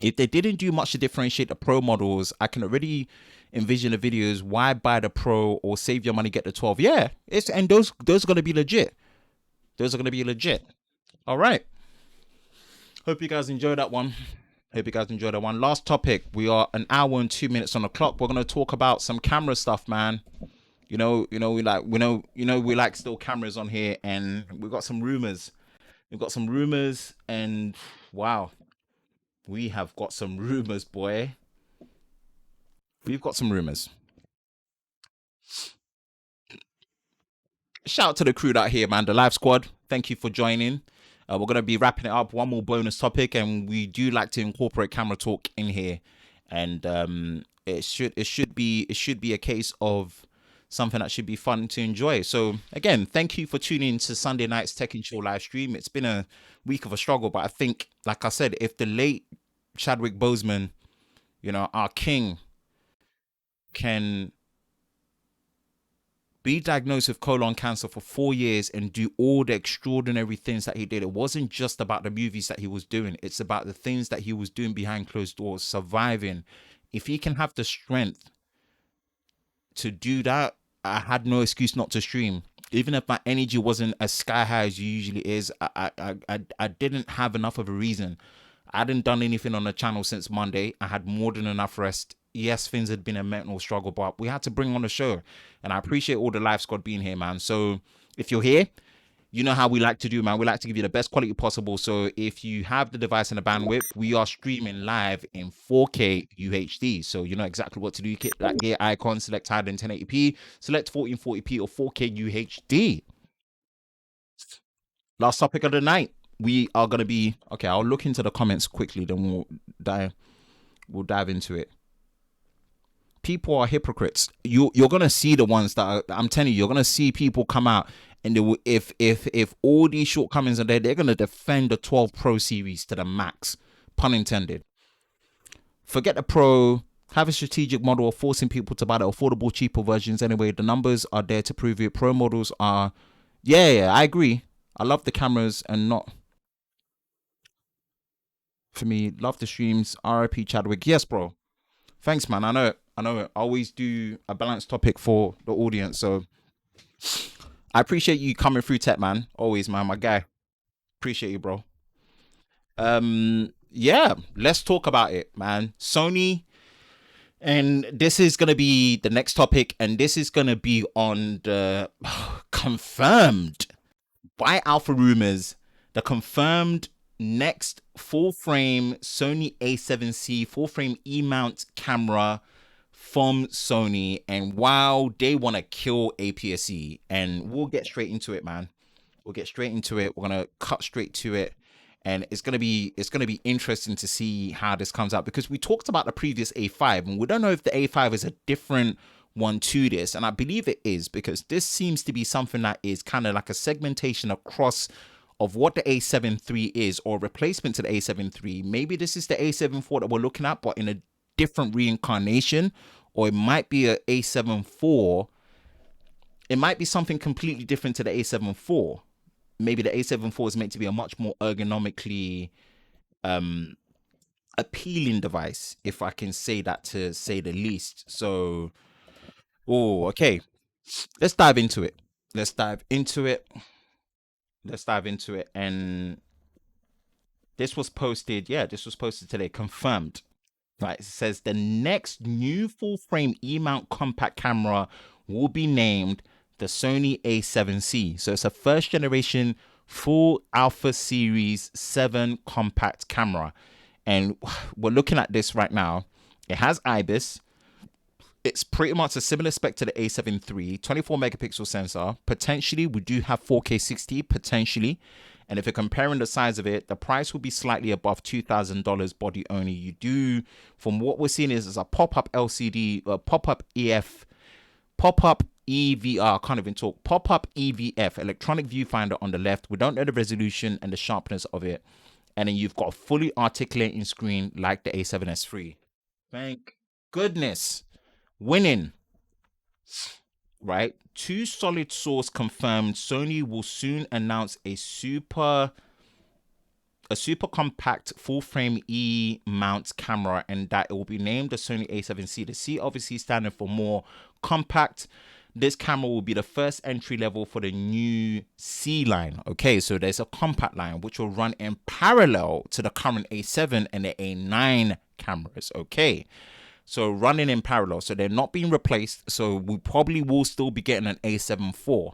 If they didn't do much to differentiate the Pro models, I can already envision the videos. Why buy the Pro or save your money, get the 12? Yeah, and those are gonna be legit. Those are gonna be legit. All right. Hope you guys enjoyed that one. Hope you guys enjoyed that one. Last topic. We are an hour and 2 minutes on the clock. We're gonna talk about some camera stuff, man. We like still cameras on here, and we've got some rumors. We've got some rumors, and wow, we have got some rumors, boy. We've got some rumors. Shout out to the crew out here, man. The live squad. Thank you for joining. We're gonna be wrapping it up. One more bonus topic, and we do like to incorporate camera talk in here, and it should be a case of something that should be fun to enjoy. So again, thank you for tuning in to Sunday night's Tech and Chill live stream. It's been a week of a struggle, but I think, like I said, if the late Chadwick Boseman, our king, can be diagnosed with colon cancer for 4 years and do all the extraordinary things that he did. It wasn't just about the movies that he was doing. It's about the things that he was doing behind closed doors, surviving. If he can have the strength to do that, I had no excuse not to stream. Even if my energy wasn't as sky high as it usually is, I didn't have enough of a reason. I hadn't done anything on the channel since Monday. I had more than enough rest. Yes, things had been a mental struggle, but we had to bring on the show. And I appreciate all the live squad being here, man. So if you're here, you know how we like to do, man. We like to give you the best quality possible. So if you have the device and the bandwidth, we are streaming live in 4K UHD. So you know exactly what to do. Click that gear icon, select higher than 1080p, select 1440p or 4K UHD. Last topic of the night. We are gonna be okay. I'll look into the comments quickly, then we'll dive into it. People are hypocrites. You're gonna see the ones that I'm telling you. You're gonna see people come out and they will, if all these shortcomings are there, they're gonna defend the 12 Pro series to the max. Pun intended. Forget the Pro. Have a strategic model of forcing people to buy the affordable, cheaper versions. Anyway, the numbers are there to prove it. Pro models are, yeah, I agree. I love the cameras and not for me. Love the streams. RIP Chadwick. Yes, bro. Thanks, man. I know it. I always do a balanced topic for the audience. So I appreciate you coming through tech, man. Always, man, my guy. Appreciate you, bro. Yeah, let's talk about it, man. Sony, and this is gonna be the next topic, and this is gonna be on the confirmed by Alpha Rumors, the confirmed next full frame Sony A7C full frame E mount camera from Sony. And wow, they want to kill APS-C, and we'll get straight into it, man. We'll get straight into it. We're gonna cut straight to it, and it's gonna be interesting to see how this comes out, because we talked about the previous A5, and we don't know if the A5 is a different one to this, and I believe it is, because this seems to be something that is kind of like a segmentation across of what the A7 III is, or replacement to the A7 III. Maybe this is the A7 IV that we're looking at, but in a different reincarnation, or it might be a A7 IV. It might be something completely different to the A7 IV. Maybe the A7 IV is meant to be a much more ergonomically appealing device, if I can say that, to say the least. So, oh, okay. Let's dive into it. Let's dive into it. Let's dive into it. And this was posted, yeah, this was posted today, confirmed. Right, it says the next new full frame E mount compact camera will be named the Sony A7C. So it's a first generation full Alpha Series 7 compact camera. And we're looking at this right now. It has IBIS. It's pretty much a similar spec to the A7 III, 24 megapixel sensor. Potentially, we do have 4K 60, potentially. And if you're comparing the size of it, the price will be slightly above $2,000 body only. You do, from what we're seeing, is a pop-up LCD, pop-up EF, pop-up EVR, can't even talk, pop-up EVF, electronic viewfinder on the left. We don't know the resolution and the sharpness of it. And then you've got a fully articulating screen like the A7S III. Thank goodness. Winning, right? Two solid source confirmed. Sony will soon announce a super compact full frame E mount camera, and that it will be named the Sony A7C. The C obviously standing for more compact. This camera will be the first entry level for the new C line. Okay, so there's a compact line which will run in parallel to the current A7 and the A9 cameras. Okay, so running in parallel, so they're not being replaced. So we probably will still be getting an A7 IV.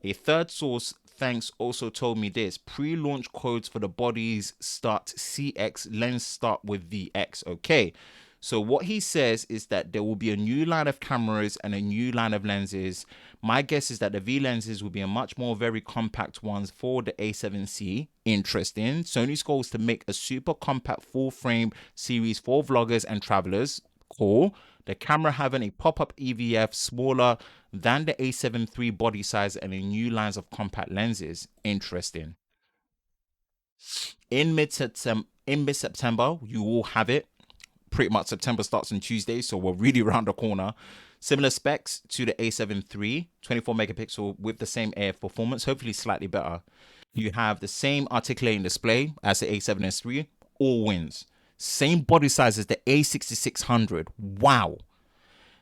A third source, thanks, also told me this: pre-launch codes for the bodies start CX, lens start with VX. Okay, so what he says is that there will be a new line of cameras and a new line of lenses. My guess is that the V lenses will be a much more very compact ones for the A7C. Interesting. Sony's goal is to make a super compact full frame series for vloggers and travelers. Cool. The camera having a pop-up EVF smaller than the A7 III body size and a new lines of compact lenses. Interesting. In mid-September, you will have it. Pretty much September starts on Tuesday, so we're really around the corner. Similar specs to the A7 III, 24 megapixel with the same AF performance, hopefully slightly better. You have the same articulating display as the A7S III, all wins. Same body size as the A6600. Wow.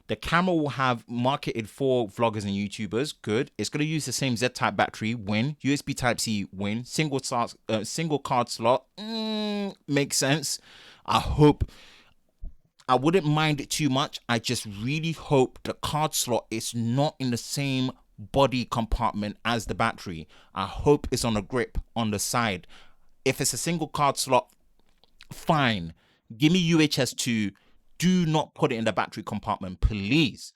The camera will have marketed for vloggers and YouTubers. Good. It's going to use the same Z-type battery. Win. USB Type-C. Win. Single card slot. Makes sense. I wouldn't mind it too much. I just really hope the card slot is not in the same body compartment as the battery. I hope it's on a grip on the side. If it's a single card slot, fine. Give me UHS-II. Do not put it in the battery compartment, please.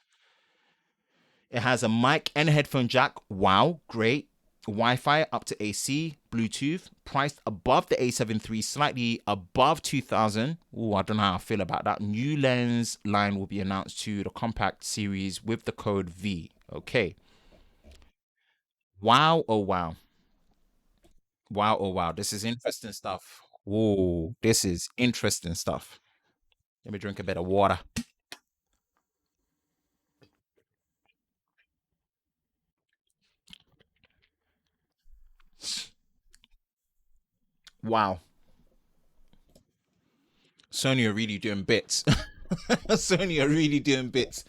It has a mic and a headphone jack. Wow, great. Wi-Fi up to AC, Bluetooth, priced above the A7 III, slightly above 2,000. Oh, I don't know how I feel about that. New lens line will be announced to the compact series with the code V. Okay. Wow, oh wow. Wow, oh wow. This is interesting stuff. Whoa, this is interesting stuff. Let me drink a bit of water. Wow. Sony are really doing bits. Sony are really doing bits.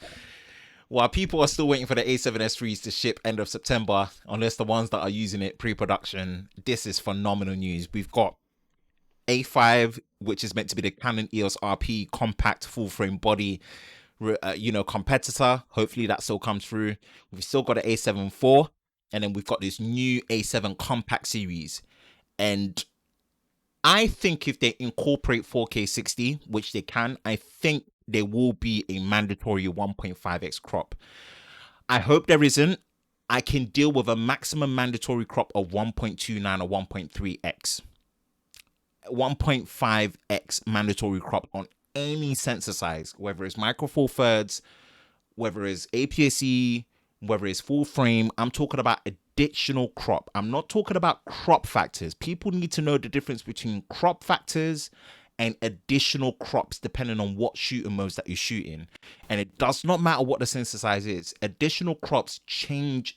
While people are still waiting for the A7S3s to ship end of September, unless the ones that are using it pre-production, this is phenomenal news. We've got A5, which is meant to be the Canon EOS RP compact full frame body, competitor. Hopefully that still comes through. We've still got an A7 IV, and then we've got this new A7 compact series. And I think if they incorporate 4K 60, which they can, I think there will be a mandatory 1.5x crop. I hope there isn't. I can deal with a maximum mandatory crop of 1.29 or 1.3x. 1.5x mandatory crop on any sensor size, whether it's micro four thirds, whether it's APS-C, whether it's full frame. I'm talking about additional crop. I'm not talking about crop factors. People need to know the difference between crop factors and additional crops depending on what shooting modes that you're shooting. And it does not matter what the sensor size is. Additional crops change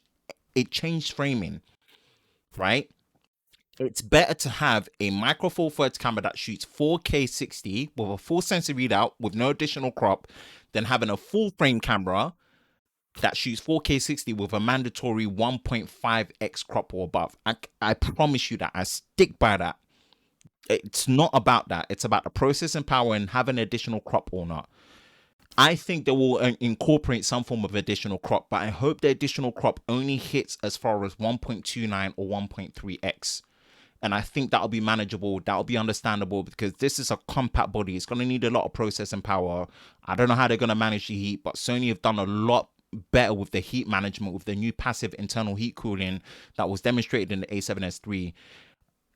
framing, right? It's better to have a micro four thirds camera that shoots 4K 60 with a full sensor readout with no additional crop than having a full frame camera that shoots 4K 60 with a mandatory 1.5x crop or above. I promise you that. I stick by that. It's not about that. It's about the processing power and having additional crop or not. I think they will incorporate some form of additional crop, but I hope the additional crop only hits as far as 1.29 or 1.3x. And I think that'll be manageable. That'll be understandable because this is a compact body. It's going to need a lot of processing power. I don't know how they're going to manage the heat, but Sony have done a lot better with the heat management with the new passive internal heat cooling that was demonstrated in the A7S3.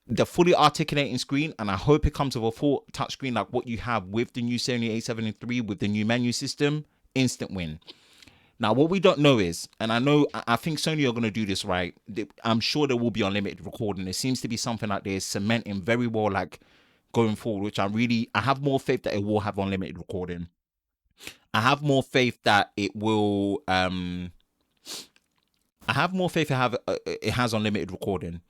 The fully articulating screen, and I hope it comes with a full touchscreen like what you have with the new Sony A7 III with the new menu system. Instant win. Now, what we don't know is, and I think Sony are going to do this right. I'm sure there will be unlimited recording. It seems to be something that they're cementing very well, like going forward, which I have more faith that it will have unlimited recording. I have more faith that it will, I have more faith it has unlimited recording.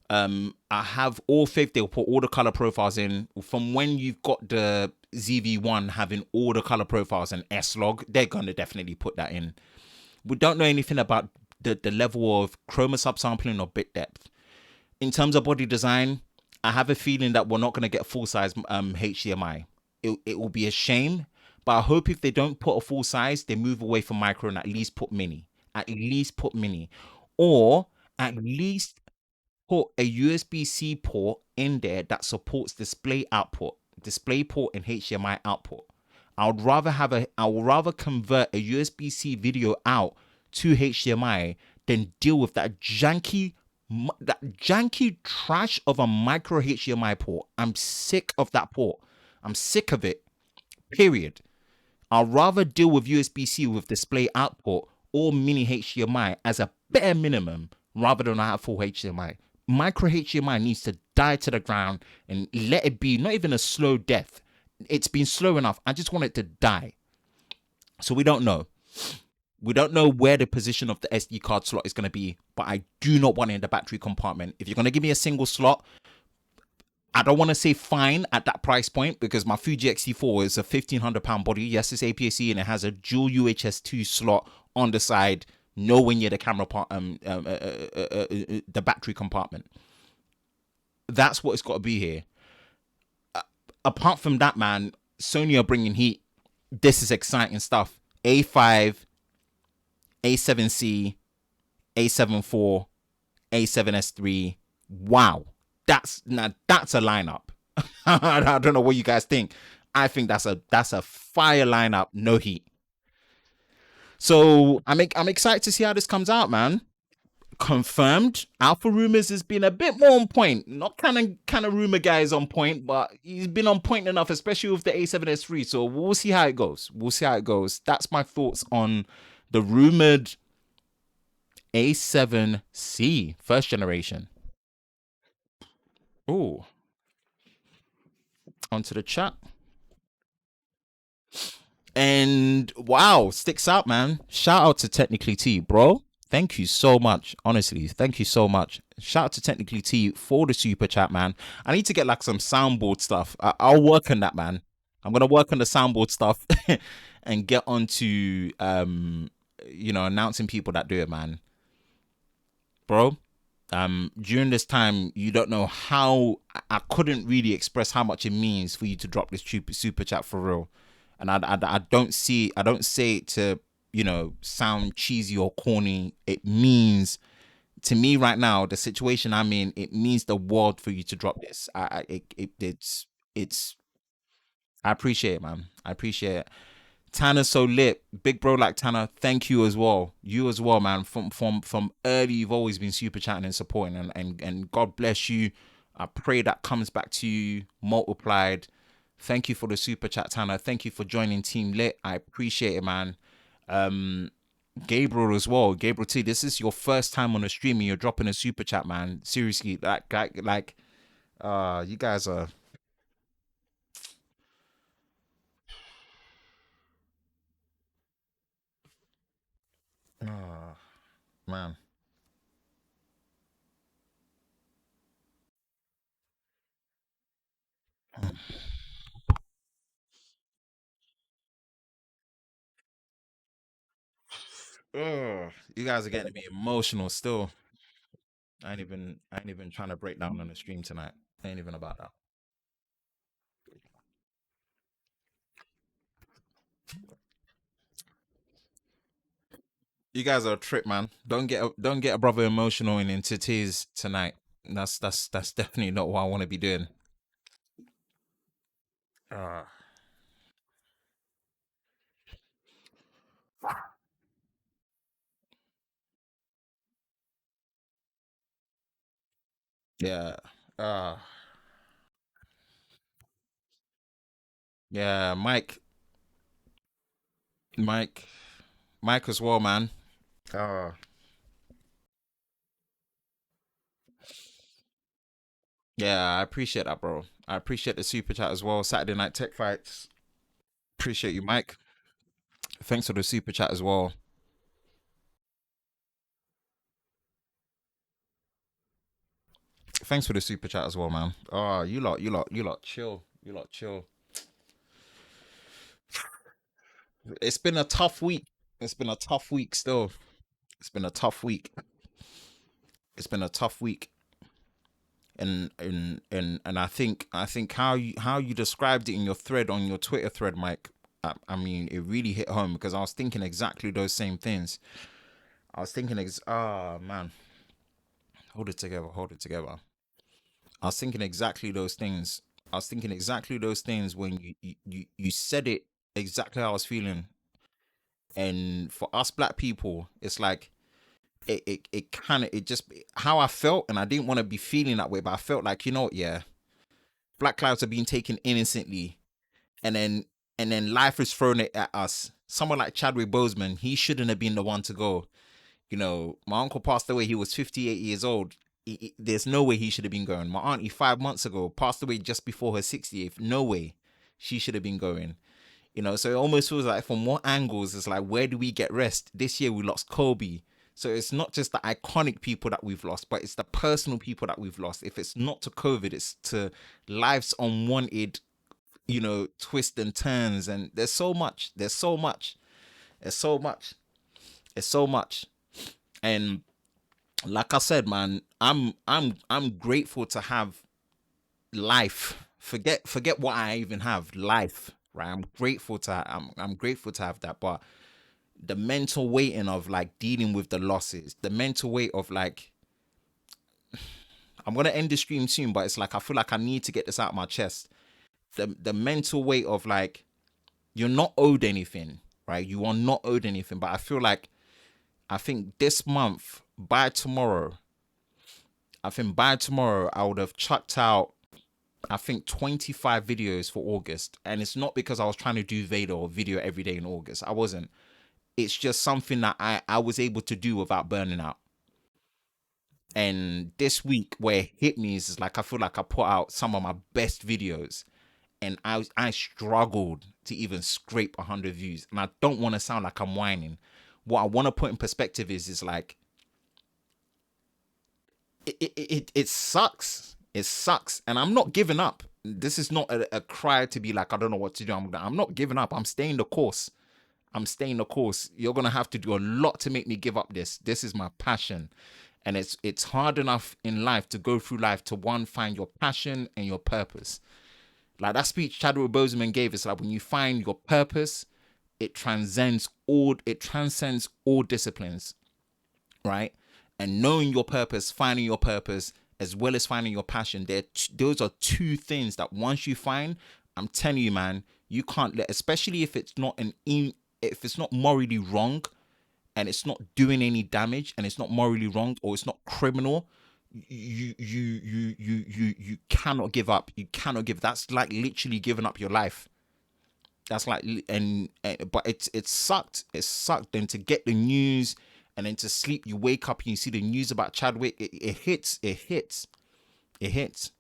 I have all faith they'll put all the color profiles in. From when you've got the ZV-1 having all the color profiles and S-Log, they're going to definitely put that in. We don't know anything about the level of chroma subsampling or bit depth. In terms of body design, I have a feeling that we're not going to get full-size HDMI. It will be a shame, but I hope if they don't put a full size, they move away from micro and at least put mini. At least put mini. Or at least put a USB-C port in there that supports display port and HDMI output. I would rather convert a USB-C video out to HDMI than deal with that janky trash of a micro HDMI port. I'm sick of that port. I'm sick of it. Period. I'd rather deal with USB-C with display output or mini HDMI as a bare minimum rather than have full HDMI. Micro HDMI needs to die to the ground and let it be, not even a slow death. It's been slow enough. I just want it to die. So we don't know. We don't know where the position of the SD card slot is going to be, but I do not want it in the battery compartment. If you're going to give me a single slot, I don't want to say fine at that price point because my Fuji X-T4 is a £1,500 body. Yes, it's APS-C and it has a dual UHS-II slot on the side, nowhere near the camera part, the battery compartment. That's what it's got to be here. Apart from that, man, Sony are bringing heat. This is exciting stuff. A5, A7C, A7 IV, A7S3. Wow. That's a lineup. I don't know what you guys think. I think that's a fire lineup, no heat. So I'm excited to see how this comes out, man. Confirmed. Alpha Rumors has been a bit more on point. Not kind of rumor guy is on point, but he's been on point enough, especially with the A7S3. So we'll see how it goes. That's my thoughts on the rumored A7C first generation. Oh, onto the chat. And wow, sticks out, man. Shout out to Technically T, bro. Thank you so much. Honestly, thank you so much. Shout out to Technically T for the super chat, man. I need to get like some soundboard stuff. I'll work on that, man. I'm gonna work on the soundboard stuff and get onto announcing people that do it, man. Bro, during this time, you don't know how I couldn't really express how much it means for you to drop this super chat for real. And I don't say it to, sound cheesy or corny. It means to me right now, the situation I'm in, it means the world for you to drop this. It's I appreciate it, man. I appreciate it. Tanner's so lit, big bro like Tanner. Thank you as well. You as well, man. From early, you've always been super chatting and supporting, and God bless you. I pray that comes back to you multiplied. Thank you for the super chat, Tanner. Thank you for joining Team Lit. I appreciate it, man. Gabriel as well. Gabriel T, this is your first time on a stream and you're dropping a super chat, man. Seriously, you guys are. Oh, man. Ugh, you guys are getting me emotional still. I ain't even trying to break down on the stream tonight. Ain't even about that. You guys are a trip, man. Don't get a brother emotional and into tears tonight. That's definitely not what I want to be doing. Uh, yeah. Uh, yeah, Mike, Mike as well, man. Uh, yeah, I appreciate that, bro. I appreciate the super chat as well. Saturday night tech fights. Appreciate you, Mike. Thanks for the super chat as well. Thanks for the super chat as well, man. Oh, you lot, chill. You lot, chill. It's been a tough week. It's been a tough week still. It's been a tough week. It's been a tough week. And I think how you described it in your thread on your Twitter thread, Mike. I mean, it really hit home because I was thinking exactly those same things. I was thinking, man, hold it together, hold it together. I was thinking exactly those things. I was thinking exactly those things when you said it exactly how I was feeling. And for us black people, it's like it kind of it just how I felt, and I didn't want to be feeling that way, but I felt like, you know what, yeah, black lives are being taken innocently, and then life is thrown it at us. Someone like Chadwick Boseman, he shouldn't have been the one to go. My uncle passed away. He was 58 years old. There's no way he should have been going. My auntie 5 months ago passed away just before her 60th. No way she should have been going. So it almost feels like from what angles, it's like, where do we get rest? This year we lost Kobe. So it's not just the iconic people that we've lost, but it's the personal people that we've lost. If it's not to COVID, it's to life's unwanted, twists and turns. And there's so much. There's so much. There's so much. It's so much. And like I said, man, I'm grateful to have life. Forget what I even have. Life. Right. I'm grateful to have that. But the mental weighting of like dealing with the losses, the mental weight of like, I'm gonna end the stream soon, but it's like I feel like I need to get this out of my chest. The mental weight of like, you're not owed anything, right? You are not owed anything. But I think this month, by tomorrow, I would have chucked out, I think, 25 videos for August. And it's not because I was trying to do Vader or video every day in August. I wasn't. It's just something that I was able to do without burning out. And this week, where it hit me is like I feel like I put out some of my best videos, and I struggled to even scrape 100 views. And I don't want to sound like I'm whining. What I want to put in perspective is like, it sucks. It sucks, and I'm not giving up. This is not a cry to be like, I don't know what to do. I'm not giving up. I'm staying the course. I'm staying the course. You're gonna have to do a lot to make me give up this. This is my passion. And it's hard enough in life to go through life to find your passion and your purpose. Like that speech Chadwick Boseman gave, it's like when you find your purpose, it transcends all disciplines, right? And knowing your purpose, finding your purpose, as well as finding your passion, those are two things that once you find, I'm telling you, man, you can't let, especially if it's not if it's not morally wrong, and it's not doing any damage, and it's not morally wrong, or it's not criminal, you cannot give up. You cannot give. That's like literally giving up your life. That's like, and but it sucked. It sucked. Then to get the news, and then to sleep, you wake up and you see the news about Chadwick. It hits. It hits. It hits.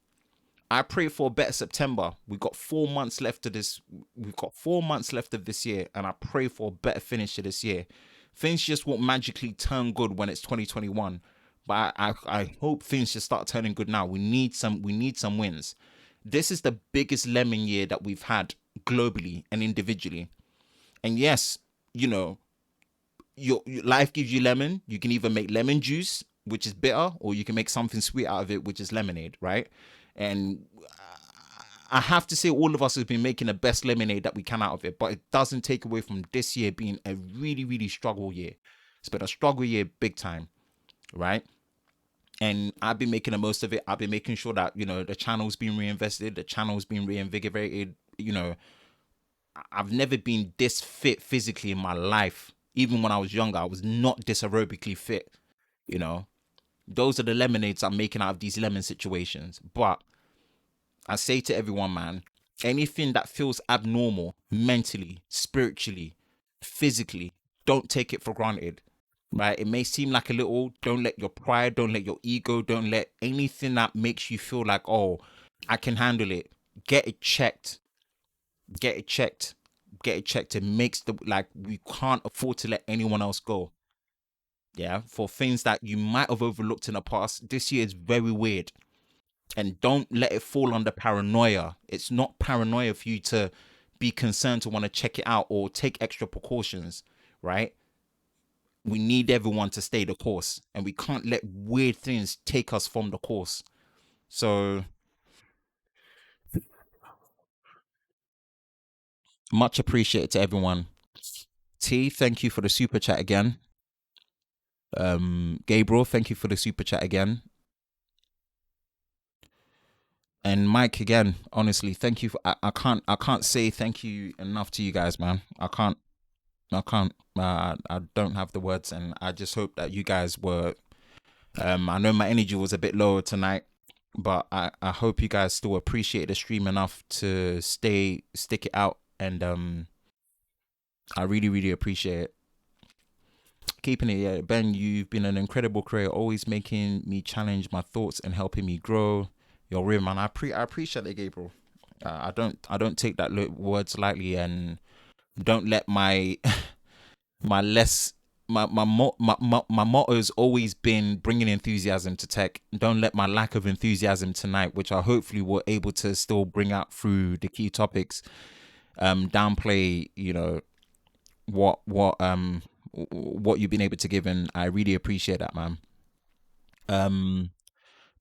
I pray for a better September. We've got 4 months left of this. We've got 4 months left of this year, and I pray for a better finish to this year. Things just won't magically turn good when it's 2021, but I hope things just start turning good now. We need some wins. This is the biggest lemon year that we've had globally and individually. And yes, your life gives you lemon. You can either make lemon juice, which is bitter, or you can make something sweet out of it, which is lemonade, right? And I have to say, all of us have been making the best lemonade that we can out of it, but it doesn't take away from this year being a really, really struggle year. It's been a struggle year, big time, right? And I've been making the most of it. I've been making sure that, the channel's been reinvested, the channel's been reinvigorated. I've never been this fit physically in my life. Even when I was younger, I was not this aerobically fit, you know. Those are the lemonades I'm making out of these lemon situations. But I say to everyone, man, anything that feels abnormal mentally, spiritually, physically, don't take it for granted, right? It may seem like a little, don't let your pride, don't let your ego, don't let anything that makes you feel like, oh, I can handle it. Get it checked. Get it checked. Get it checked. It makes we can't afford to let anyone else go. Yeah. For things that you might have overlooked in the past, this year is very weird. And don't let it fall under paranoia. It's not paranoia for you to be concerned to want to check it out or take extra precautions, right? We need everyone to stay the course, and we can't let weird things take us from the course. So much appreciated to everyone. T, thank you for the super chat again. Gabriel, thank you for the super chat again. And Mike again, honestly, thank you for, I can't say thank you enough to you guys, man. I can't. I don't have the words, and I just hope that you guys were. I know my energy was a bit lower tonight, but I hope you guys still appreciate the stream enough to stick it out, and I really, really appreciate it. Keeping it, yeah, Ben. You've been an incredible creator, always making me challenge my thoughts and helping me grow. You're real, man. I appreciate it, Gabriel. I don't take that words lightly, and don't let my my motto's always been bringing enthusiasm to tech. Don't let my lack of enthusiasm tonight, which I hopefully were able to still bring out through the key topics, downplay, what you've been able to give, and I really appreciate that, man.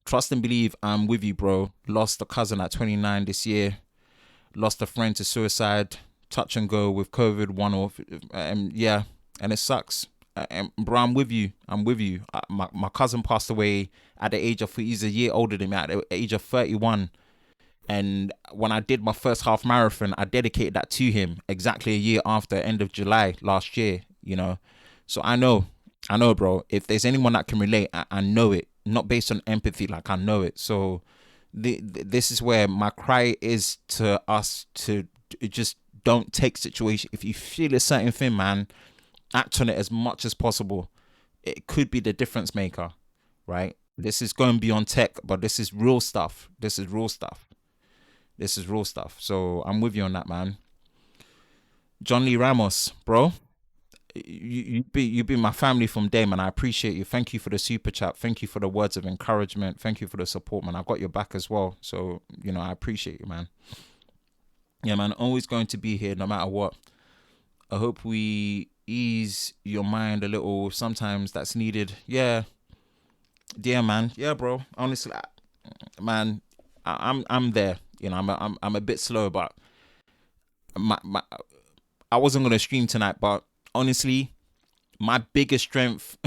Trust and believe, I'm with you, bro. Lost a cousin at 29 this year. Lost a friend to suicide. Touch and go with COVID, one off. Yeah, and it sucks. Bro, I'm with you. My cousin passed away at the age of, he's a year older than me, at the age of 31. And when I did my first half marathon, I dedicated that to him exactly a year after, end of July last year, So I know, bro. If there's anyone that can relate, I know it. Not based on empathy, like I know it. So this is where my cry is to us to just don't take situation. If you feel a certain thing, man, act on it as much as possible. It could be the difference maker, right? This is going beyond tech, but this is real stuff. This is real stuff. So I'm with you on that, man. John Lee Ramos, bro. You be my family from day, man. I appreciate you. Thank you for the super chat. Thank you for the words of encouragement. Thank you for the support, man. I've got your back as well. So, I appreciate you, man. Yeah, man. Always going to be here no matter what. I hope we ease your mind a little. Sometimes that's needed. Yeah, man. Yeah, bro. Honestly, man, I'm there. You know, I'm a bit slow, but my I wasn't gonna stream tonight, but honestly, my biggest strength,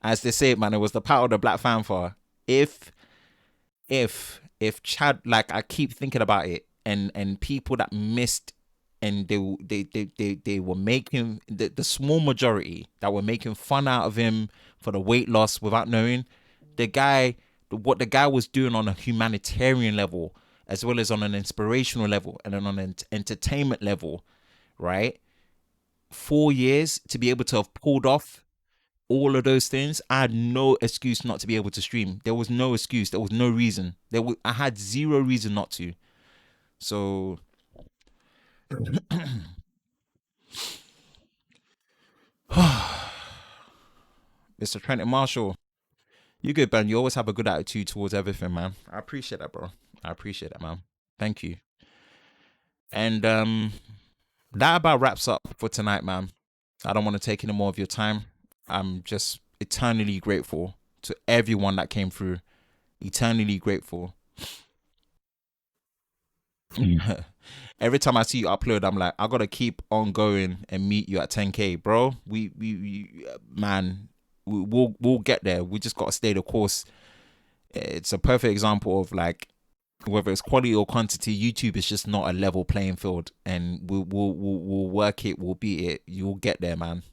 as they say it, man, it was the power of the Black Fanfare. If if Chad, like, I keep thinking about it, and people that missed, and they were making the small majority that were making fun out of him for the weight loss without knowing the guy, what the guy was doing on a humanitarian level, as well as on an inspirational level, and then on an entertainment level, right? 4 years to be able to have pulled off all of those things, I had no excuse not to be able to stream. There was no excuse. There was no reason. I had zero reason not to. So, Mr. Trenton Marshall, you good, man. You always have a good attitude towards everything, man. I appreciate that, bro. I appreciate that, man. Thank you. And that about wraps up for tonight, man. I don't want to take any more of your time. I'm just eternally grateful to everyone that came through. Eternally grateful. Every time I see you upload, I'm like, I gotta keep on going and meet you at 10K, bro. Man, we'll get there. We just gotta stay the course. It's a perfect example of, like, whether it's quality or quantity, YouTube is just not a level playing field, and we'll work it. We'll beat it. You'll get there, man.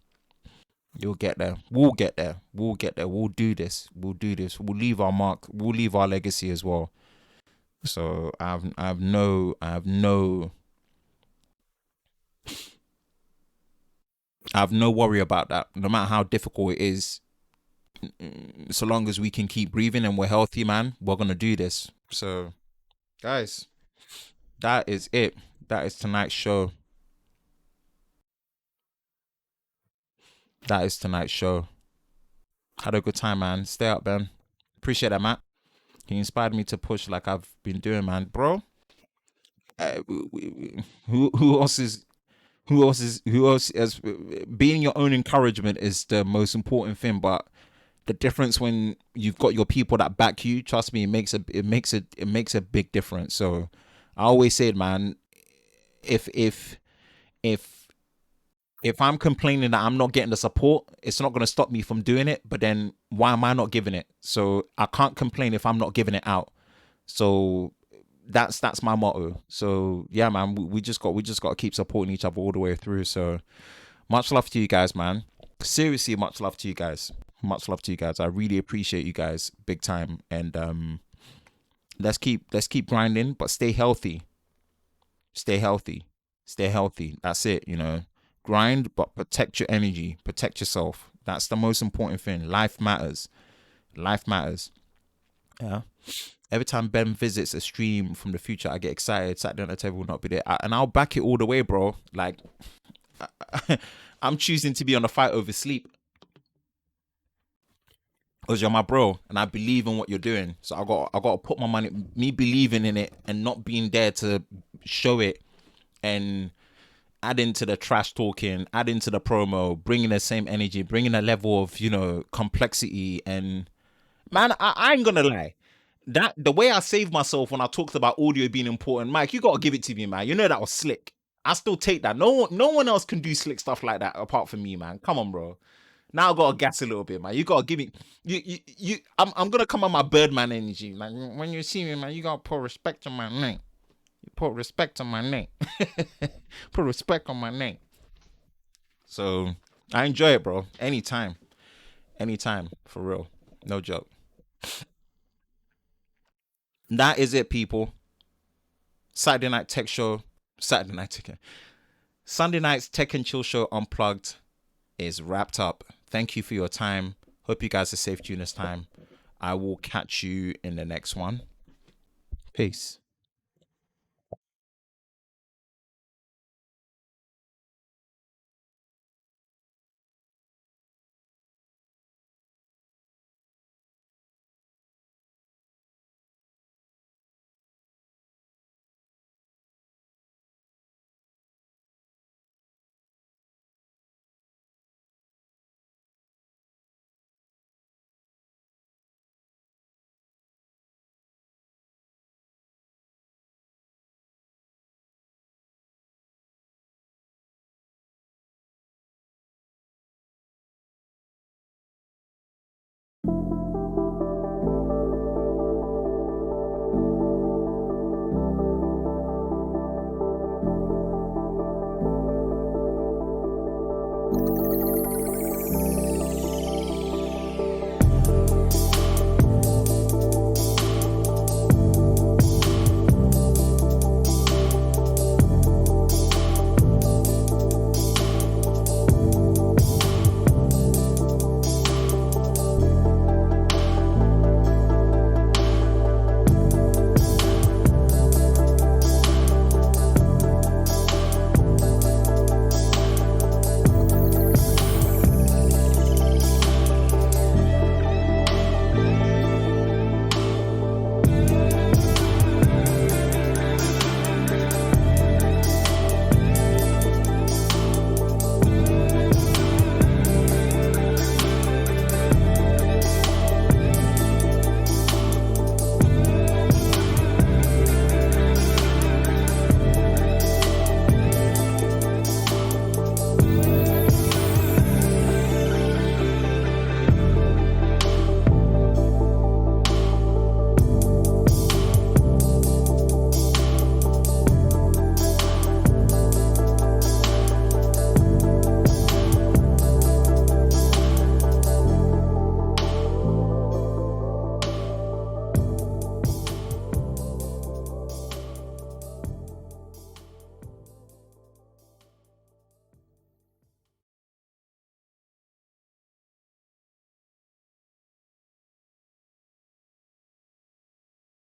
You'll get there. We'll get there. We'll get there. We'll do this. We'll do this. We'll leave our mark. We'll leave our legacy as well. So I have no worry about that. No matter how difficult it is, so long as we can keep breathing and we're healthy, man, we're gonna do this. So, guys, that is it. That is tonight's show. That is tonight's show. Had a good time, man. Stay up, man. Appreciate that, Matt. He inspired me to push like I've been doing, man. Bro, who else is who else as being your own encouragement is the most important thing, but the difference when you've got your people that back you, trust me, it makes a big difference. So I always said, man, if if if if I'm complaining that I'm not getting the support, it's not going to stop me from doing it. But then why am I not giving it? So I can't complain if I'm not giving it out. So that's my motto. So yeah, man, we just got to keep supporting each other all the way through. So much love to you guys, man. Seriously, much love to you guys. Much love to you guys. I really appreciate you guys big time. And let's keep grinding, but stay healthy. Stay healthy. Stay healthy. That's it, you know. Grind, but protect your energy. Protect yourself. That's the most important thing. Life matters. Life matters. Yeah. Every time Ben visits a stream from the future, I get excited. Saturday Night Table will not be there. And I'll back it all the way, bro. Like, I'm choosing to be on a fight over sleep. Because you're my bro and I believe in what you're doing. So I got to put my money, me believing in it and not being there to show it and adding to the trash talking, adding to the promo, bringing the same energy, bringing a level of, you know, complexity. And man, I ain't gonna lie. That the way I saved myself when I talked about audio being important, Mike, you gotta give it to me, man. You know that was slick. I still take that. No one else can do slick stuff like that apart from me, man. Come on, bro. Now I gotta gas a little bit, man. You gotta give me you. I'm gonna come on my Birdman energy. Like, when you see me, man, you gotta put respect on my name. You put respect on my name. Put respect on my name. So I enjoy it, bro. Anytime, anytime, for real. No joke. That is it, people. Saturday night tech show. Saturday night tech. Sunday night's tech and chill show unplugged is wrapped up. Thank you for your time. Hope you guys are safe during this time. I will catch you in the next one. Peace.